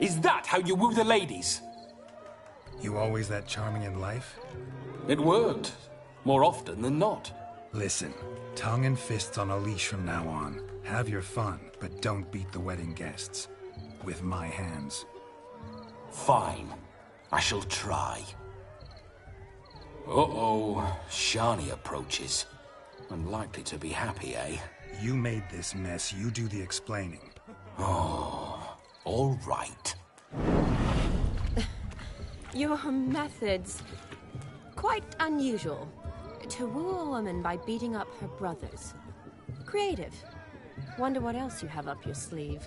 S2: Is that how you woo the ladies?
S1: You always that charming in life?
S2: It worked. More often than not.
S1: Listen, tongue and fists on a leash from now on. Have your fun, but don't beat the wedding guests. With my hands.
S2: Fine. I shall try. Uh-oh. Shani approaches. Unlikely to be happy, eh?
S1: You made this mess. You do the explaining.
S2: Oh, all right.
S3: Your methods... quite unusual. To woo a woman by beating up her brothers. Creative. Wonder what else you have up your sleeve.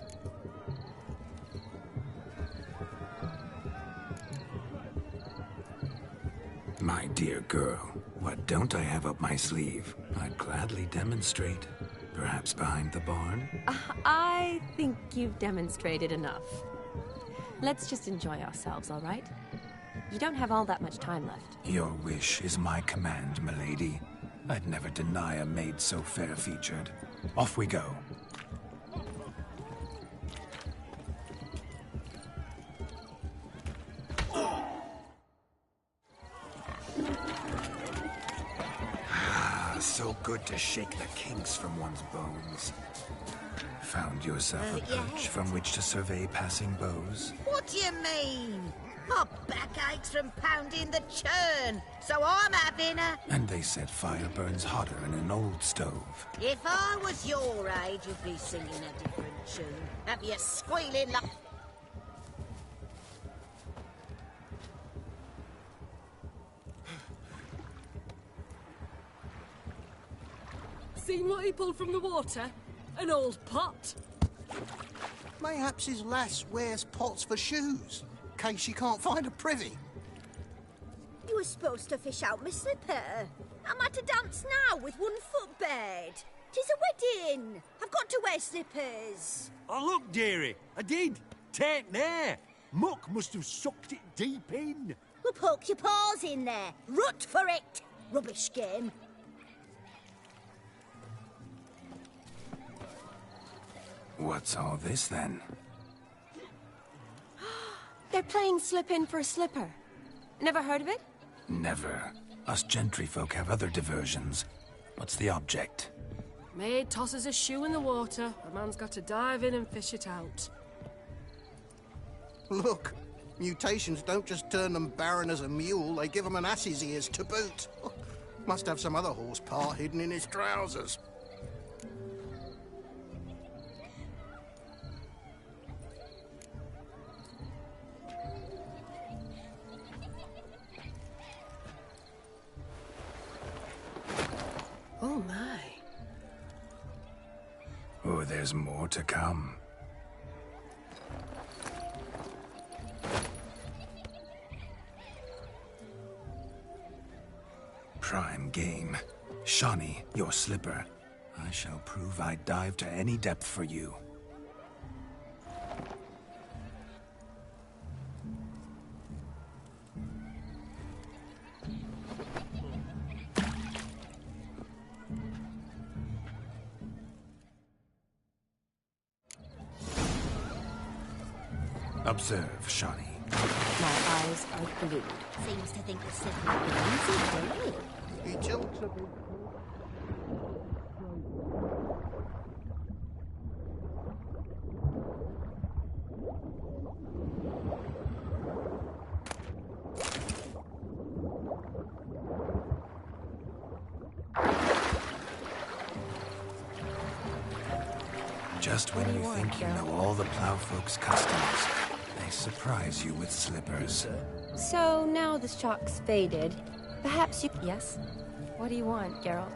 S1: My dear girl, what don't I have up my sleeve? I'd gladly demonstrate. Perhaps behind the barn?
S3: I think you've demonstrated enough. Let's just enjoy ourselves, all right? You don't have all that much time left.
S1: Your wish is my command, milady. I'd never deny a maid so fair-featured. Off we go. So good to shake the kinks from one's bones. Found yourself a perch from which to survey passing beaux?
S11: What do you mean? My back aches from pounding the churn, so I'm having a...
S1: And they said fire burns hotter in an old stove.
S11: If I was your age, you'd be singing a different tune. Have you squealing like...
S5: Seen what he pulled from the water? An old pot.
S13: Mayhaps his lass wears pots for shoes, in case she can't find a privy.
S4: You were supposed to fish out my slipper. I'm at a dance now with one foot bared. 'Tis a wedding. I've got to wear slippers.
S7: Oh, look, dearie, I did. Tain't there. Muck must have sucked it deep in.
S4: Well, poke your paws in there. Rut for it. Rubbish game.
S1: What's all this, then?
S3: They're playing slip-in for a slipper. Never heard of it?
S1: Never. Us gentry folk have other diversions. What's the object?
S5: Maid tosses a shoe in the water. A man's got to dive in and fish it out.
S13: Look, mutations don't just turn them barren as a mule, they give them an ass's ears to boot. Must have some other horse part hidden in his trousers.
S5: Oh, my.
S1: Oh, there's more to come. Prime game. Shawnee, your slipper. I shall prove I'd dive to any depth for you. Observe, Shawnee.
S3: My eyes are glued.
S4: Seems to think the slipper would be easy, doesn't it?
S13: He tilts a bit.
S1: Just when you think you know all the plowfolk's customs, they surprise you with slippers.
S3: So now the shock's faded. Perhaps you... Yes? What do you want, Geralt?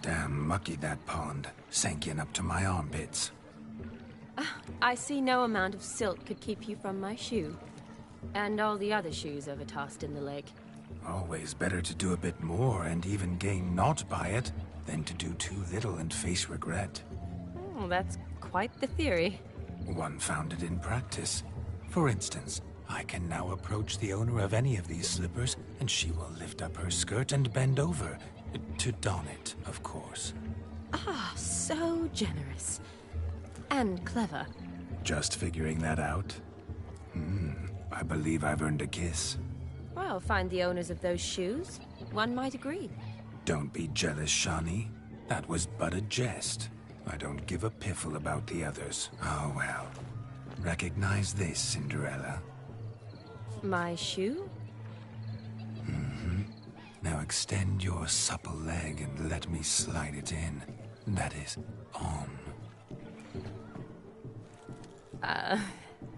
S1: Damn mucky, that pond. Sank in up to my armpits.
S3: I see no amount of silt could keep you from my shoe. And all the other shoes overtossed in the lake.
S1: Always better to do a bit more and even gain naught by it than to do too little and face regret.
S3: Oh, that's quite the theory.
S1: One founded in practice. For instance, I can now approach the owner of any of these slippers, and she will lift up her skirt and bend over. To don it, of course.
S3: Ah, so generous. And clever.
S1: Just figuring that out? I believe I've earned a kiss.
S3: Well, find the owners of those shoes. One might agree.
S1: Don't be jealous, Shawnee. That was but a jest. I don't give a piffle about the others. Oh, well. Recognize this, Cinderella.
S3: My shoe?
S1: Now extend your supple leg and let me slide it in. That is, on.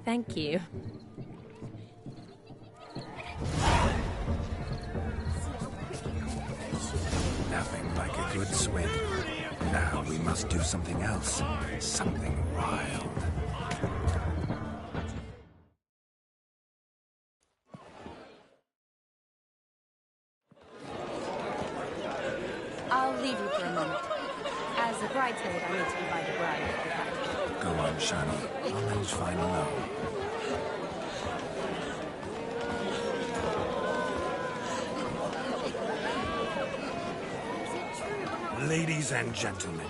S3: Thank you.
S1: Nothing like a good swim. Now we must do something else. Something wild.
S3: I'll leave you for a moment. As a bridesmaid, I need to provide a bride with the package.
S1: Go on, Shawnee. I'll manage fine alone. Ladies and gentlemen,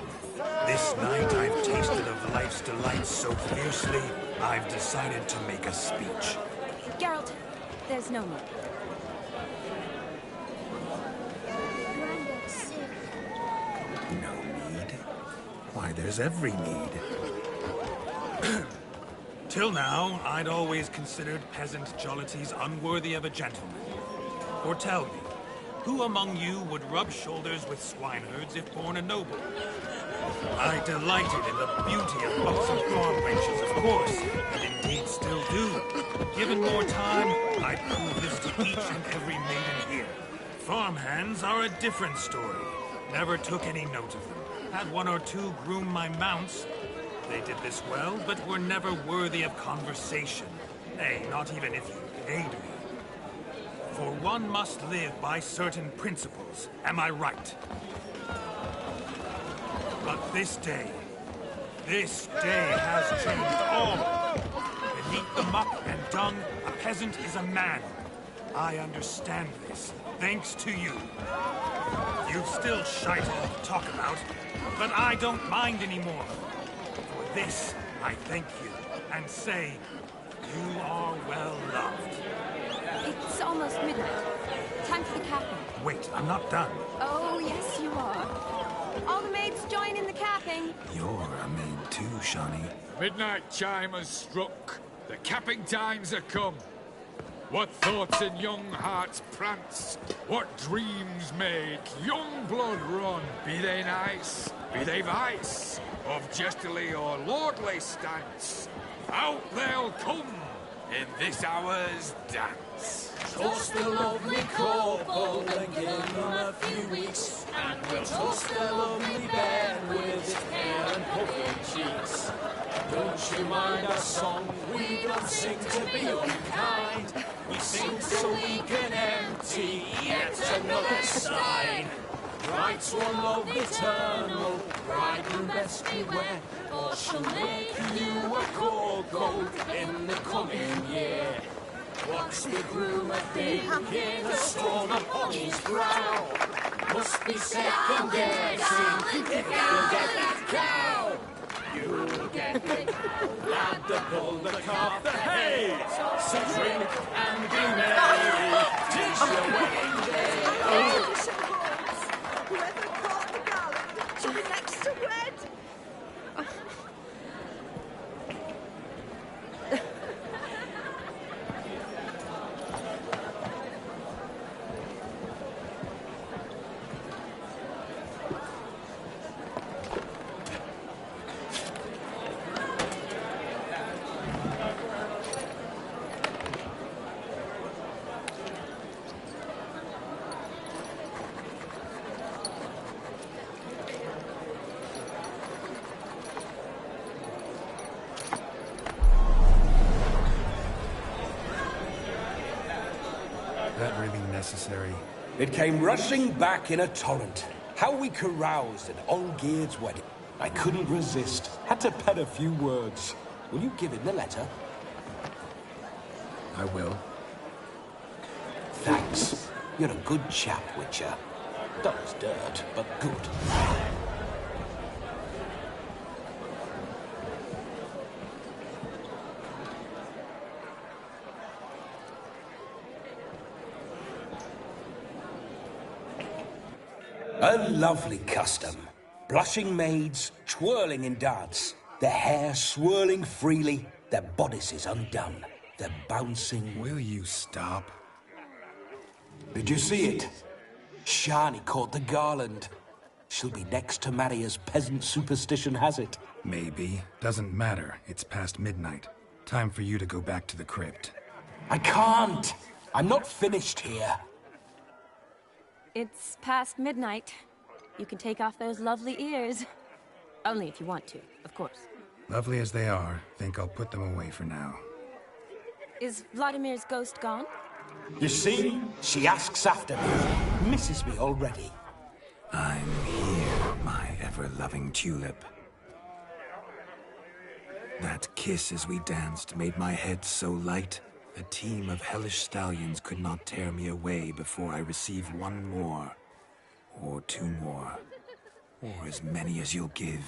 S1: this night I've tasted of life's delights so fiercely, I've decided to make a speech.
S3: Geralt, there's no need.
S1: No need? Why, there's every need. Till now, I'd always considered peasant jollities unworthy of a gentleman. Or tell me, who among you would rub shoulders with swineherds if born a noble? I delighted in the beauty of buxom farm wenches, of course, and indeed still do. Given more time, I'd prove this to each and every maiden here. Farmhands are a different story. Never took any note of them. Had one or two groom my mounts. They did this well, but were never worthy of conversation. Nay, not even if you paid me. For one must live by certain principles, am I right? But this day has changed all. Beneath the muck and dung, a peasant is a man. I understand this, thanks to you. You've still shite all to talk about, but I don't mind anymore. For this, I thank you, and say, you are well loved.
S3: It's almost midnight. Time for the capping.
S1: Wait, I'm not done.
S3: Oh, yes, you are. All the maids join in the capping.
S1: You're a maid too, Shawnee.
S9: Midnight chime has struck. The capping times are come. What thoughts in young hearts prance? What dreams make young blood run? Be they nice, be they vice, of jestily or lordly stance, out they'll come in this hour's dance.
S14: Toast the lovely couple and give them a few weeks, and we'll toast the lovely bed with its pale and puffy cheeks. Don't you mind our song? We don't sing to be unkind. We sing so we can empty yet another side. Writes one love eternal, bridegroom best beware, or she'll make you a cold gold in the coming year. What's the groom a thinking, a storm upon his brow? Must be second guessing if he'll get that cow. You'll get the cow, lad, the bull, the calf, the hay. So drink and be merry, 'tis your wedding day.
S8: Whoever caught the garland should be next to wed.
S1: That really necessary?
S2: It came rushing back in a torrent. How we caroused at Olgierd's wedding. I couldn't resist. Had to pen a few words. Will you give him the letter?
S1: I will.
S2: Thanks. You're a good chap, Witcher. Dull as dirt, but good. A lovely custom. Blushing maids twirling in dance, their hair swirling freely, their bodices undone, their bouncing...
S1: Will you stop?
S2: Did you see it? Shani caught the garland. She'll be next to marry as peasant superstition has it.
S1: Maybe. Doesn't matter. It's past midnight. Time for you to go back to the crypt.
S2: I can't. I'm not finished here.
S3: It's past midnight. You can take off those lovely ears. Only if you want to, of course.
S1: Lovely as they are, think I'll put them away for now.
S3: Is Vladimir's ghost gone?
S2: You see? She asks after me. Misses me already.
S1: I'm here, my ever-loving tulip. That kiss as we danced made my head so light. A team of hellish stallions could not tear me away before I receive one more. Or two more. Or as many as you'll give.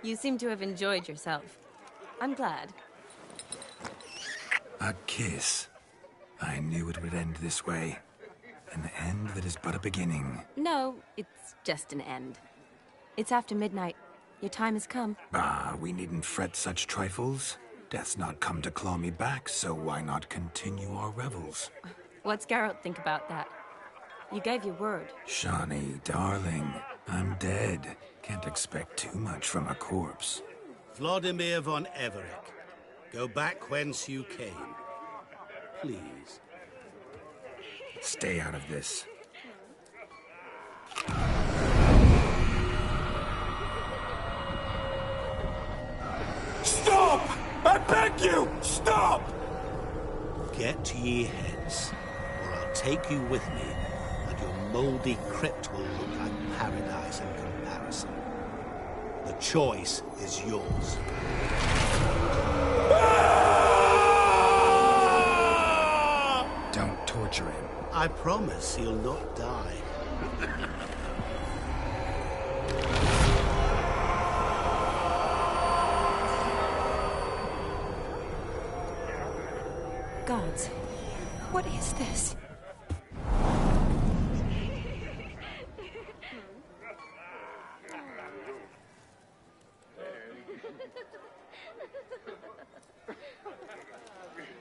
S3: You seem to have enjoyed yourself. I'm glad.
S1: A kiss. I knew it would end this way. An end that is but a beginning.
S3: No, it's just an end. It's after midnight. Your time has come.
S1: Ah, we needn't fret such trifles. Death's not come to claw me back, so why not continue our revels?
S3: What's Geralt think about that? You gave your word.
S1: Shani, darling, I'm dead. Can't expect too much from a corpse.
S10: Vladimir von Everec, go back whence you came. Please.
S1: Stay out of this.
S2: Stop! I beg you! Stop!
S10: Get ye hence, or I'll take you with me, and your mouldy crypt will look like paradise in comparison. The choice is yours.
S1: Don't torture him.
S10: I promise he'll not die.
S3: Gods, what is this?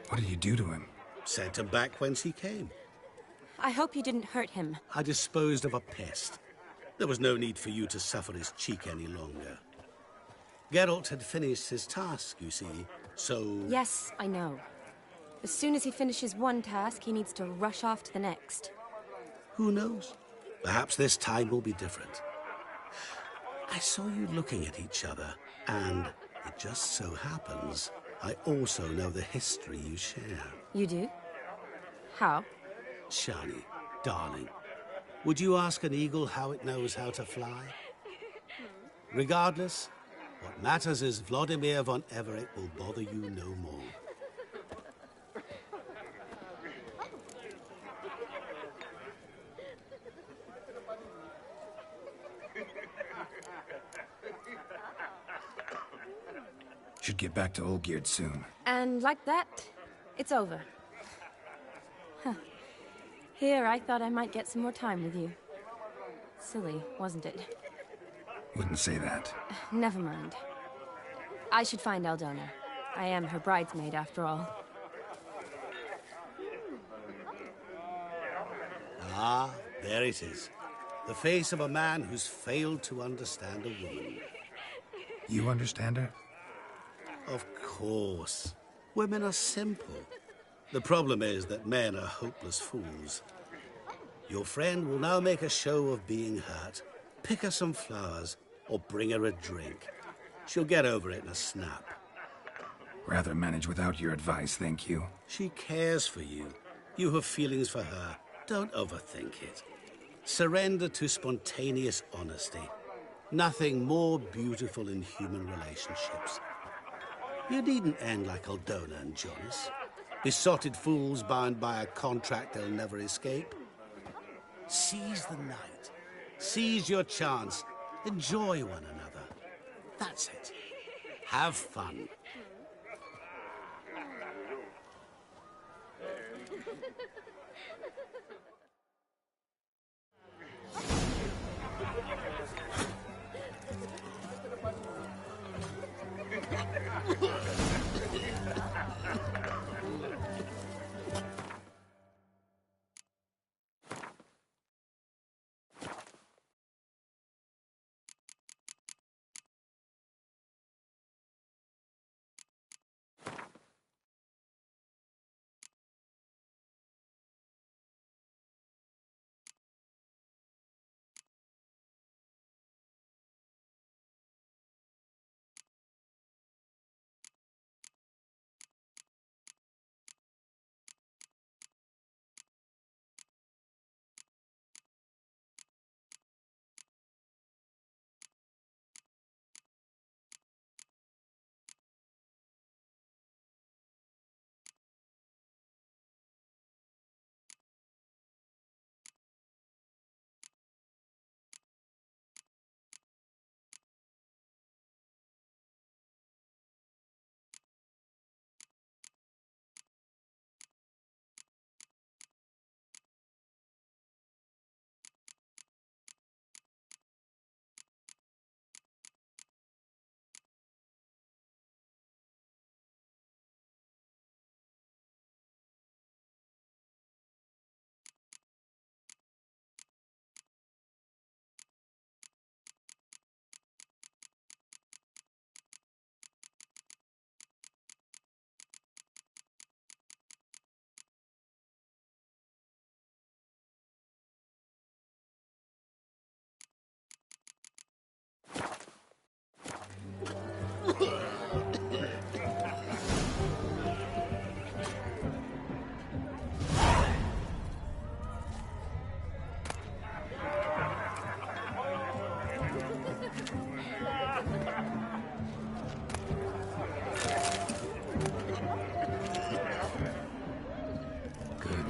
S1: What did you do to him?
S10: Sent him back whence he came.
S3: I hope you didn't hurt him.
S10: I disposed of a pest. There was no need for you to suffer his cheek any longer. Geralt had finished his task, you see, so...
S3: Yes, I know. As soon as he finishes one task, he needs to rush off to the next.
S10: Who knows? Perhaps this time will be different. I saw you looking at each other, and it just so happens I also know the history you share.
S3: You do? How?
S10: Shani, darling, would you ask an eagle how it knows how to fly? Regardless, what matters is Vladimir von Everec will bother you no more.
S1: Should get back to Olgierd soon.
S3: And like that, it's over. Huh. Here, I thought I might get some more time with you. Silly, wasn't it?
S1: Wouldn't say that.
S3: Never mind. I should find Aldona. I am her bridesmaid, after all.
S10: Ah, there it is. The face of a man who's failed to understand a woman.
S1: You understand her?
S10: Of course. Women are simple. The problem is that men are hopeless fools. Your friend will now make a show of being hurt, pick her some flowers, or bring her a drink. She'll get over it in a snap.
S1: Rather manage without your advice, thank you.
S10: She cares for you. You have feelings for her. Don't overthink it. Surrender to spontaneous honesty. Nothing more beautiful in human relationships. You needn't end like Aldona and Jonas. Besotted fools bound by a contract they'll never escape. Seize the night. Seize your chance. Enjoy one another. That's it. Have fun.
S1: Good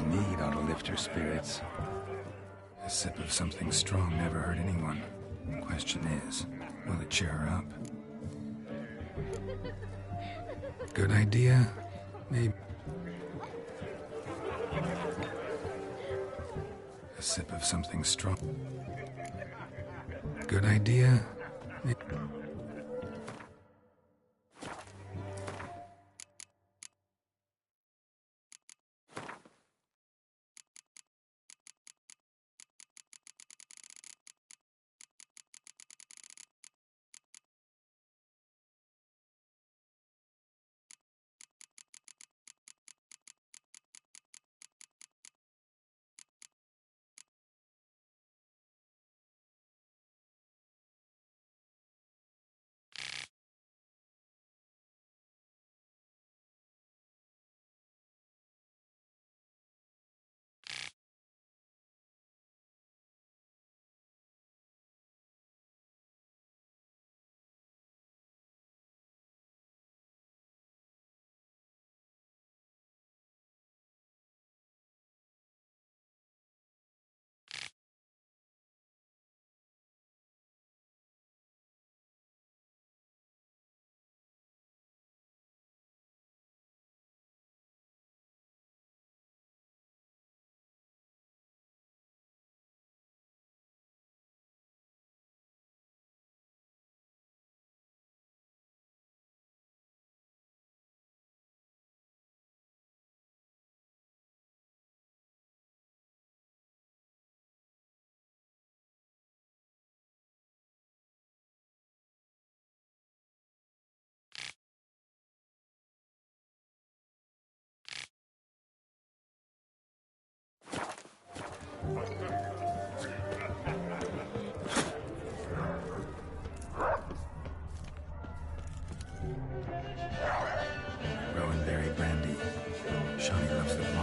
S1: mead ought to lift your spirits. A sip of something strong never hurt anyone. The question is, will it cheer her up? Good idea? Maybe. A sip of something strong. Good idea? Maybe.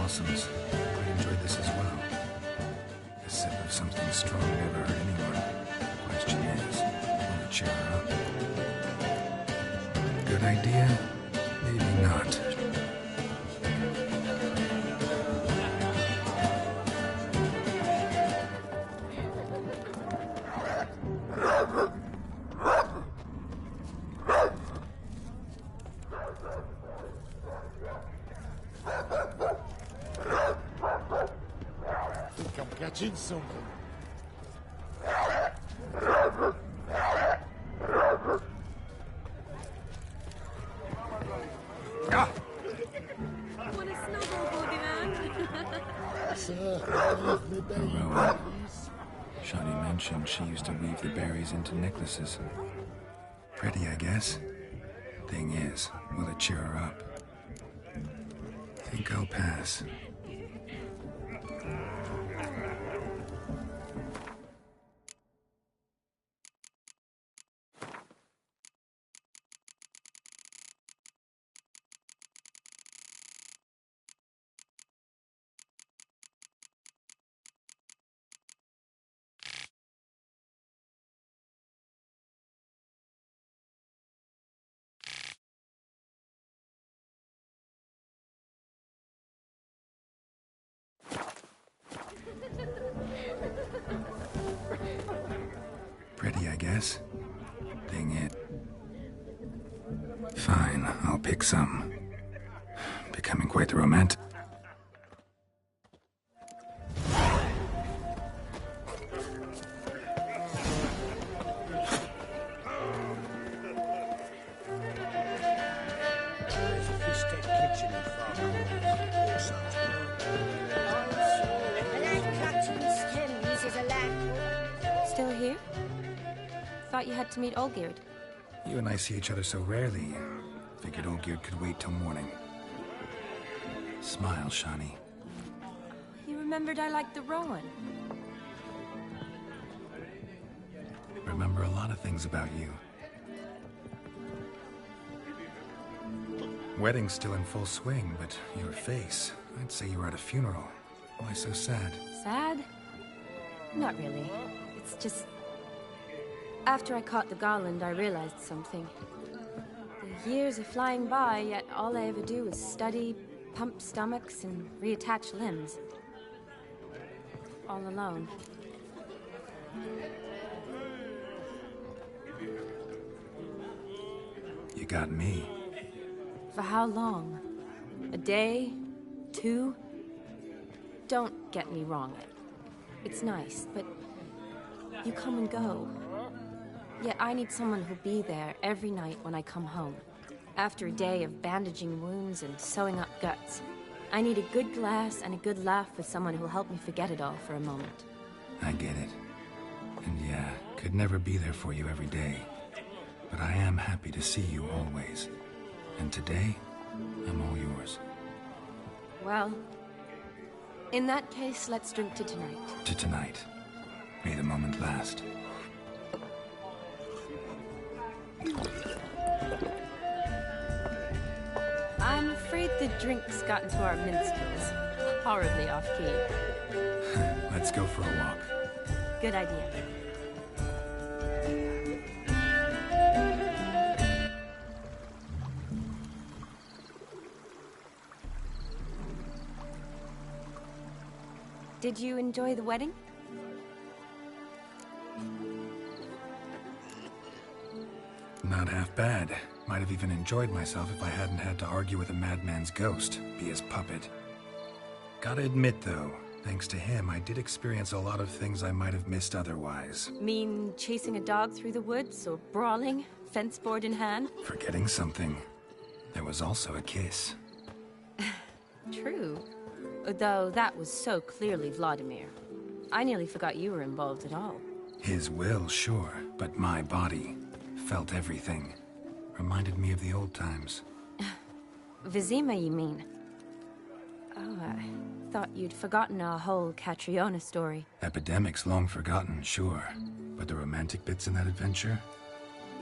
S1: blossoms. I enjoyed this as well. A sip of something strong never hurt anyone. The question is, will it cheer her up? Good idea? Maybe not.
S15: Catching something.
S3: Want a snuggle, boogeyman?
S1: Rowan. Shani mentioned she used to weave the berries into necklaces. Pretty, I guess. Thing is, will it cheer her up? Think I'll pass. Pretty, I guess. Thing it. Fine, I'll pick some. Becoming quite the romantic.
S7: There's a fish-tech kitchen in Farm. All sounds
S3: Still here? Thought you had to meet Olgierd.
S1: You and I see each other so rarely. Figured Olgierd could wait till morning. Smile, Shani.
S3: You remembered I liked the Rowan.
S1: Remember a lot of things about you. Wedding's still in full swing, but your face, I'd say you were at a funeral. Why so sad?
S3: Sad? Not really. It's just... After I caught the garland, I realized something. The years are flying by, yet all I ever do is study, pump stomachs, and reattach limbs. All alone.
S1: You got me.
S3: For how long? A day? 2? Don't get me wrong. It's nice, but you come and go. Yet I need someone who'll be there every night when I come home. After a day of bandaging wounds and sewing up guts, I need a good glass and a good laugh with someone who'll help me forget it all for a moment.
S1: I get it. And yeah, could never be there for you every day. But I am happy to see you always. And today, I'm all yours.
S3: Well, in that case, let's drink to tonight.
S1: To tonight. May the moment last.
S3: I'm afraid the drinks got into our minstrels. Horribly off-key.
S1: Let's go for a walk.
S3: Good idea. Did you enjoy the wedding?
S1: Not half bad. Might have even enjoyed myself if I hadn't had to argue with a madman's ghost, be his puppet. Gotta admit, though, thanks to him, I did experience a lot of things I might have missed otherwise.
S3: Mean chasing a dog through the woods, or brawling, fence board in hand?
S1: Forgetting something. There was also a kiss.
S3: True. Though that was so clearly Vladimir. I nearly forgot you were involved at all.
S1: His will, sure, but my body felt everything. Reminded me of the old times.
S3: Vizima, you mean? Oh, I thought you'd forgotten our whole Catriona story.
S1: Epidemics long forgotten, sure. But the romantic bits in that adventure?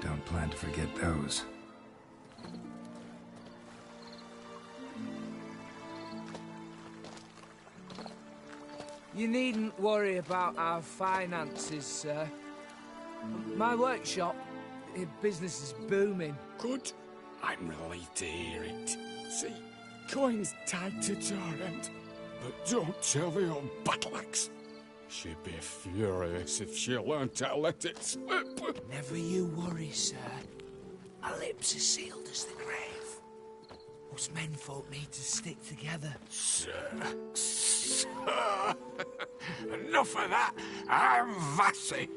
S1: Don't plan to forget those.
S6: You needn't worry about our finances, sir. My workshop, business is booming.
S9: Good. I'm relieved to hear it. See, Goin's tied to Torrent, but don't tell the old battle axe. She'd be furious if she learned to let it slip.
S6: Never you worry, sir. Our lips are sealed as the grave. Us menfolk need to stick together.
S9: Sir. Enough of that. I'm Vassy.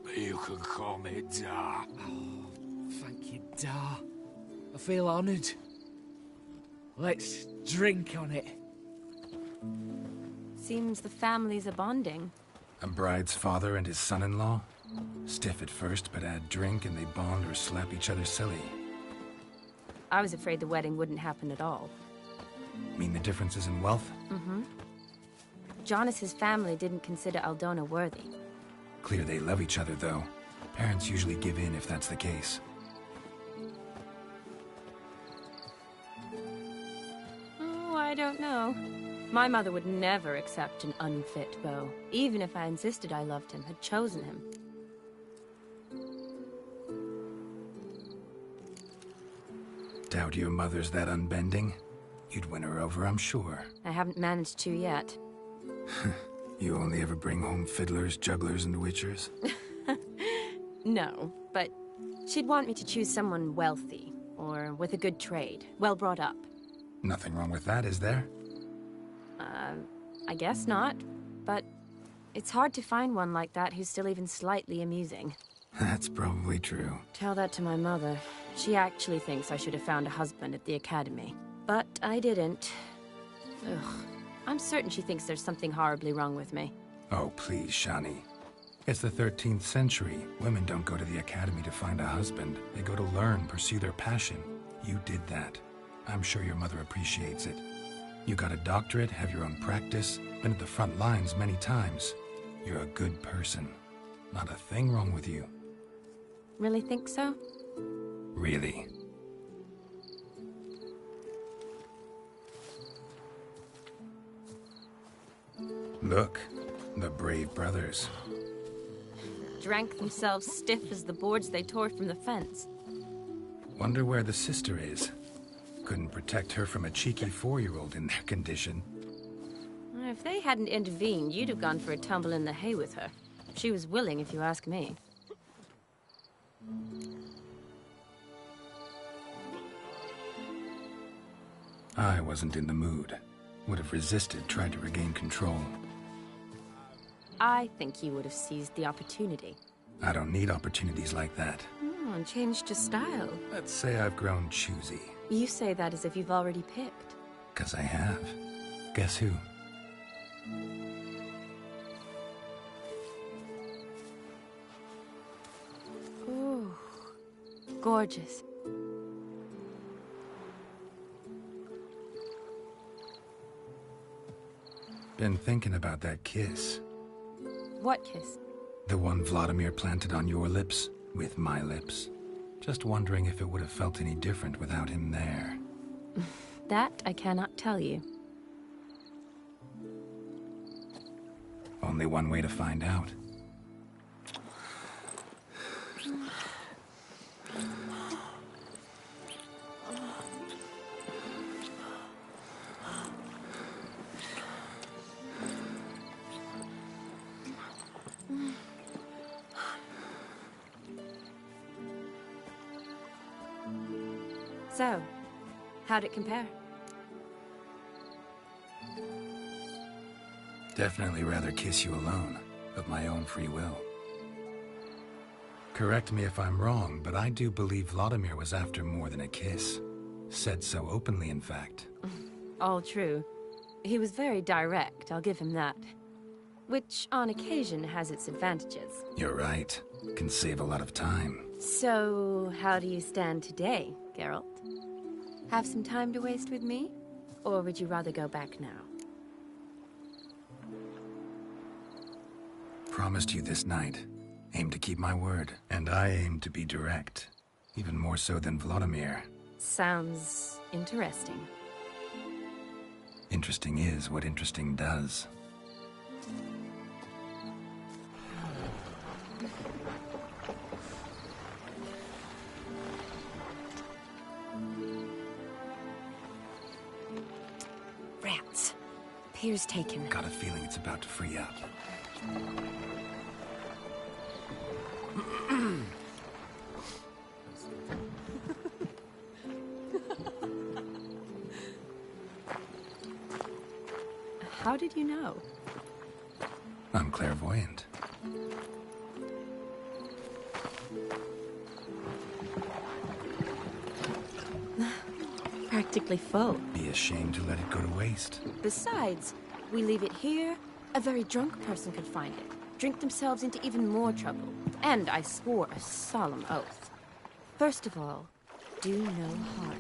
S9: But you can call me Dar.
S6: Oh, thank you, Dar. I feel honoured. Let's drink on it.
S3: Seems the families are bonding.
S1: A bride's father and his son-in-law? Stiff at first, but add drink and they bond or slap each other silly.
S3: I was afraid the wedding wouldn't happen at all.
S1: Mean the differences in wealth?
S3: Mm-hmm. Jonas's family didn't consider Aldona worthy.
S1: Clear they love each other, though. Parents usually give in if that's the case.
S3: Oh, I don't know. My mother would never accept an unfit beau, even if I insisted I loved him, had chosen him.
S1: Doubt your mother's that unbending? You'd win her over, I'm sure.
S3: I haven't managed to yet.
S1: You only ever bring home fiddlers, jugglers, and witchers?
S3: No, but she'd want me to choose someone wealthy, or with a good trade, well brought up.
S1: Nothing wrong with that, is there?
S3: I guess not, but it's hard to find one like that who's still even slightly amusing.
S1: That's probably true.
S3: Tell that to my mother. She actually thinks I should have found a husband at the academy. But I didn't. Ugh. I'm certain she thinks there's something horribly wrong with me.
S1: Oh, please, Shani. It's the 13th century. Women don't go to the academy to find a husband. They go to learn, pursue their passion. You did that. I'm sure your mother appreciates it. You got a doctorate, have your own practice, been at the front lines many times. You're a good person. Not a thing wrong with you.
S3: Really think so?
S1: Really. Look, the brave brothers.
S3: Drank themselves stiff as the boards they tore from the fence.
S1: Wonder where the sister is. Couldn't protect her from a cheeky 4-year-old in their condition.
S3: If they hadn't intervened, you'd have gone for a tumble in the hay with her. She was willing, if you ask me.
S1: I wasn't in the mood. Would have resisted, tried to regain control.
S3: I think you would have seized the opportunity.
S1: I don't need opportunities like that.
S3: And changed your style.
S1: Let's say I've grown choosy.
S3: You say that as if you've already picked.
S1: 'Cause I have. Guess who?
S3: Ooh, gorgeous.
S1: Been thinking about that kiss.
S3: What kiss?
S1: The one Vladimir planted on your lips, with my lips. Just wondering if it would have felt any different without him there.
S3: That I cannot tell you.
S1: Only one way to find out.
S3: So, how'd it compare?
S1: Definitely rather kiss you alone, of my own free will. Correct me if I'm wrong, but I do believe Vladimir was after more than a kiss. Said so openly, in fact.
S3: All true. He was very direct, I'll give him that. Which, on occasion, has its advantages.
S1: You're right. Can save a lot of time.
S3: So, how do you stand today, Geralt? Have some time to waste with me? Or would you rather go back now?
S1: Promised you this night. Aim to keep my word. And I aim to be direct. Even more so than Vladimir.
S3: Sounds interesting.
S1: Interesting is what interesting does.
S3: Rats. Pier's taken.
S1: Got a feeling it's about to free up.
S3: How did you know?
S1: I'm clairvoyant.
S3: Are practically full.
S1: Be ashamed to let it go to waste.
S3: Besides, we leave it here, a very drunk person could find it, drink themselves into even more trouble. And I swore a solemn oath. First of all, do no harm.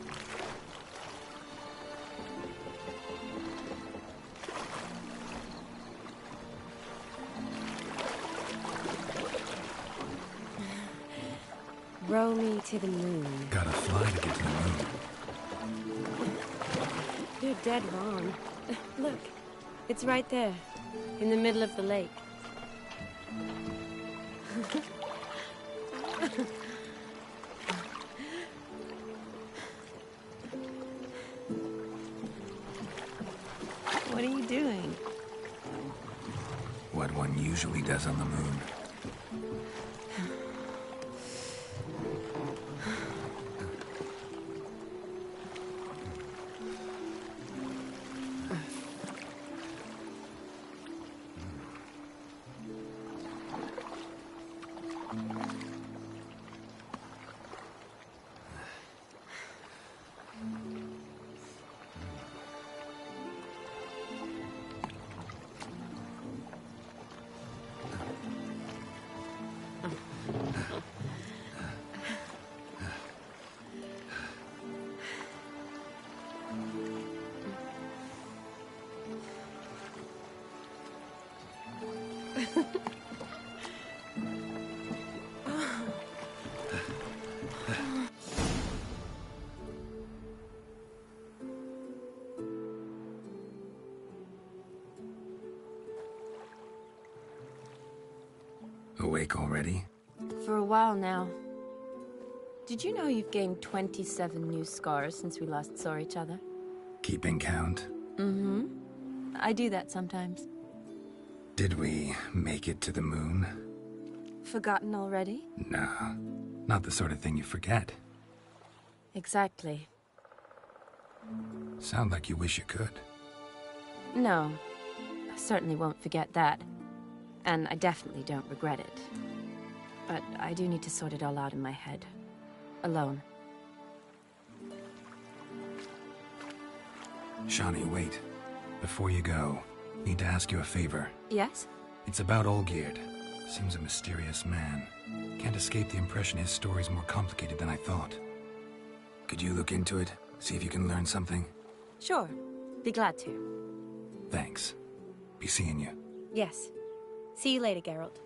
S3: Row me to the moon.
S1: Gotta fly to get to the moon.
S3: You're dead wrong. Look, it's right there, in the middle of the lake. What are you doing?
S1: What one usually does on the moon. Awake already?
S3: For a while now. Did you know you've gained 27 new scars since we last saw each other?
S1: Keeping count?
S3: Mm-hmm. I do that sometimes.
S1: Did we make it to the moon?
S3: Forgotten already?
S1: No, not the sort of thing you forget.
S3: Exactly.
S1: Sound like you wish you could.
S3: No, I certainly won't forget that. And I definitely don't regret it. But I do need to sort it all out in my head. Alone.
S1: Shani, wait. Before you go, need to ask you a favor.
S3: Yes?
S1: It's about Olgierd. Seems a mysterious man. Can't escape the impression his story's more complicated than I thought. Could you look into it? See if you can learn something?
S3: Sure. Be glad to.
S1: Thanks. Be seeing you.
S3: Yes. See you later, Geralt.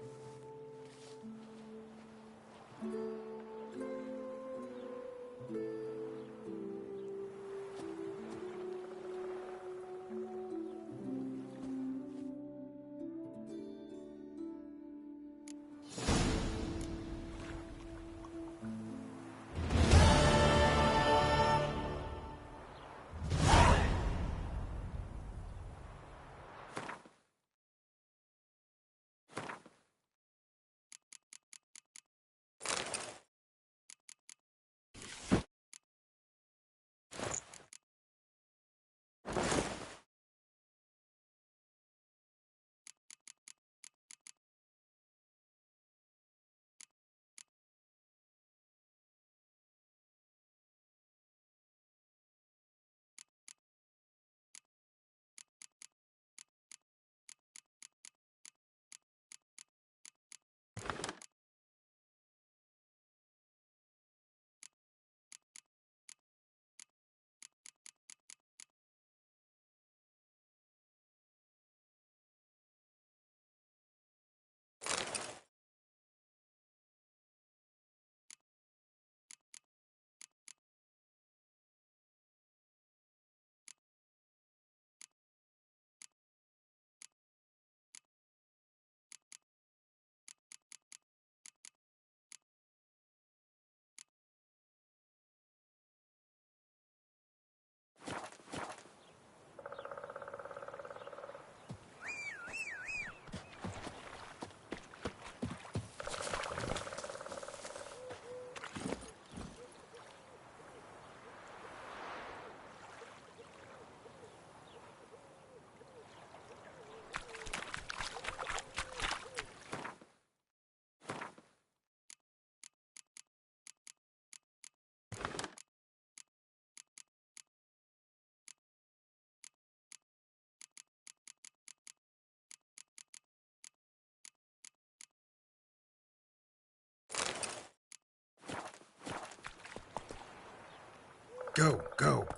S1: Go, go.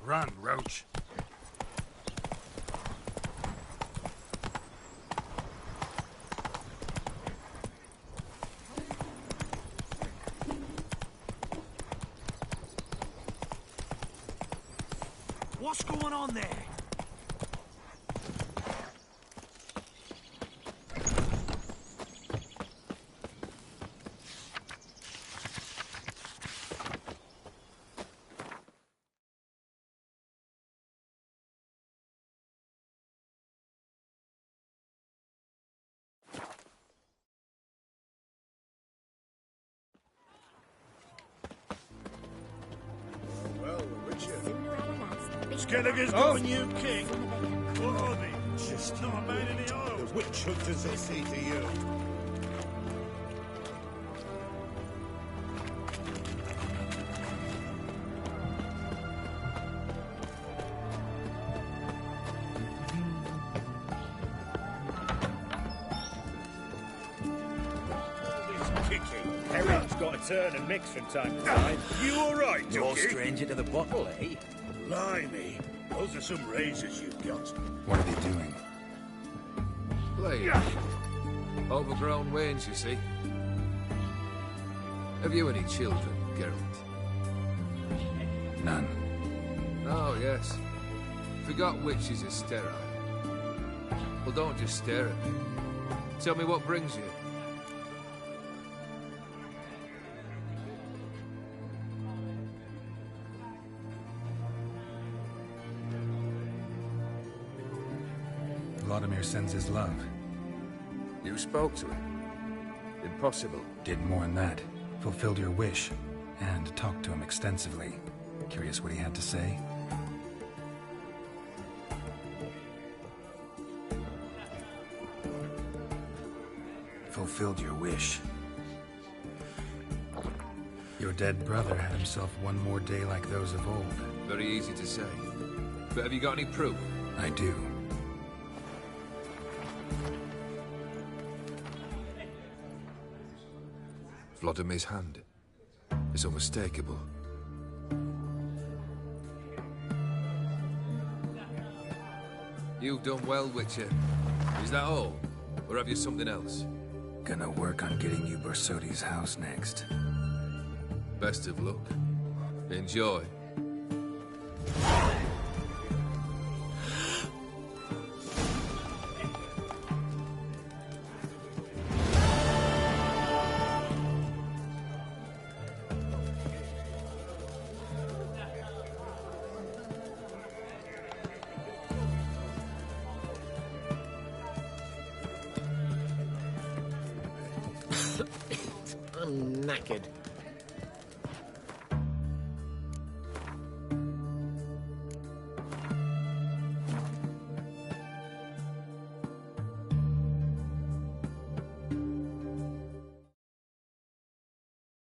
S1: Run, Roach.
S12: What's going on there?
S13: Well, Richard.
S15: Skelliger's got a new king. What are they? Just not made any oil.
S13: The witch hunters will see to you.
S15: Herring's got to turn and mix from time to time. You all right,
S7: You're
S15: Junkie?
S7: stranger to the bottle, eh?
S15: Blimey, those are some razors you've got.
S1: What are they doing?
S9: Playing. Overgrown wains, you see. Have you any children, Geralt?
S1: None.
S9: Oh, yes. Forgot witches are sterile. Well, don't just stare at me. Tell me what brings you.
S1: Vladimir sends his love.
S9: You spoke to him. Impossible.
S1: Did more than that. Fulfilled your wish. And talked to him extensively. Curious what he had to say? Fulfilled your wish. Your dead brother had himself one more day like those of old.
S9: Very easy to say. But have you got any proof?
S1: I do.
S9: Vladimir's hand. It's unmistakable. You've done well, Witcher. Is that all? Or have you something else?
S1: Gonna work on getting you Bersodi's house next.
S9: Best of luck. Enjoy.
S11: I'm knackered.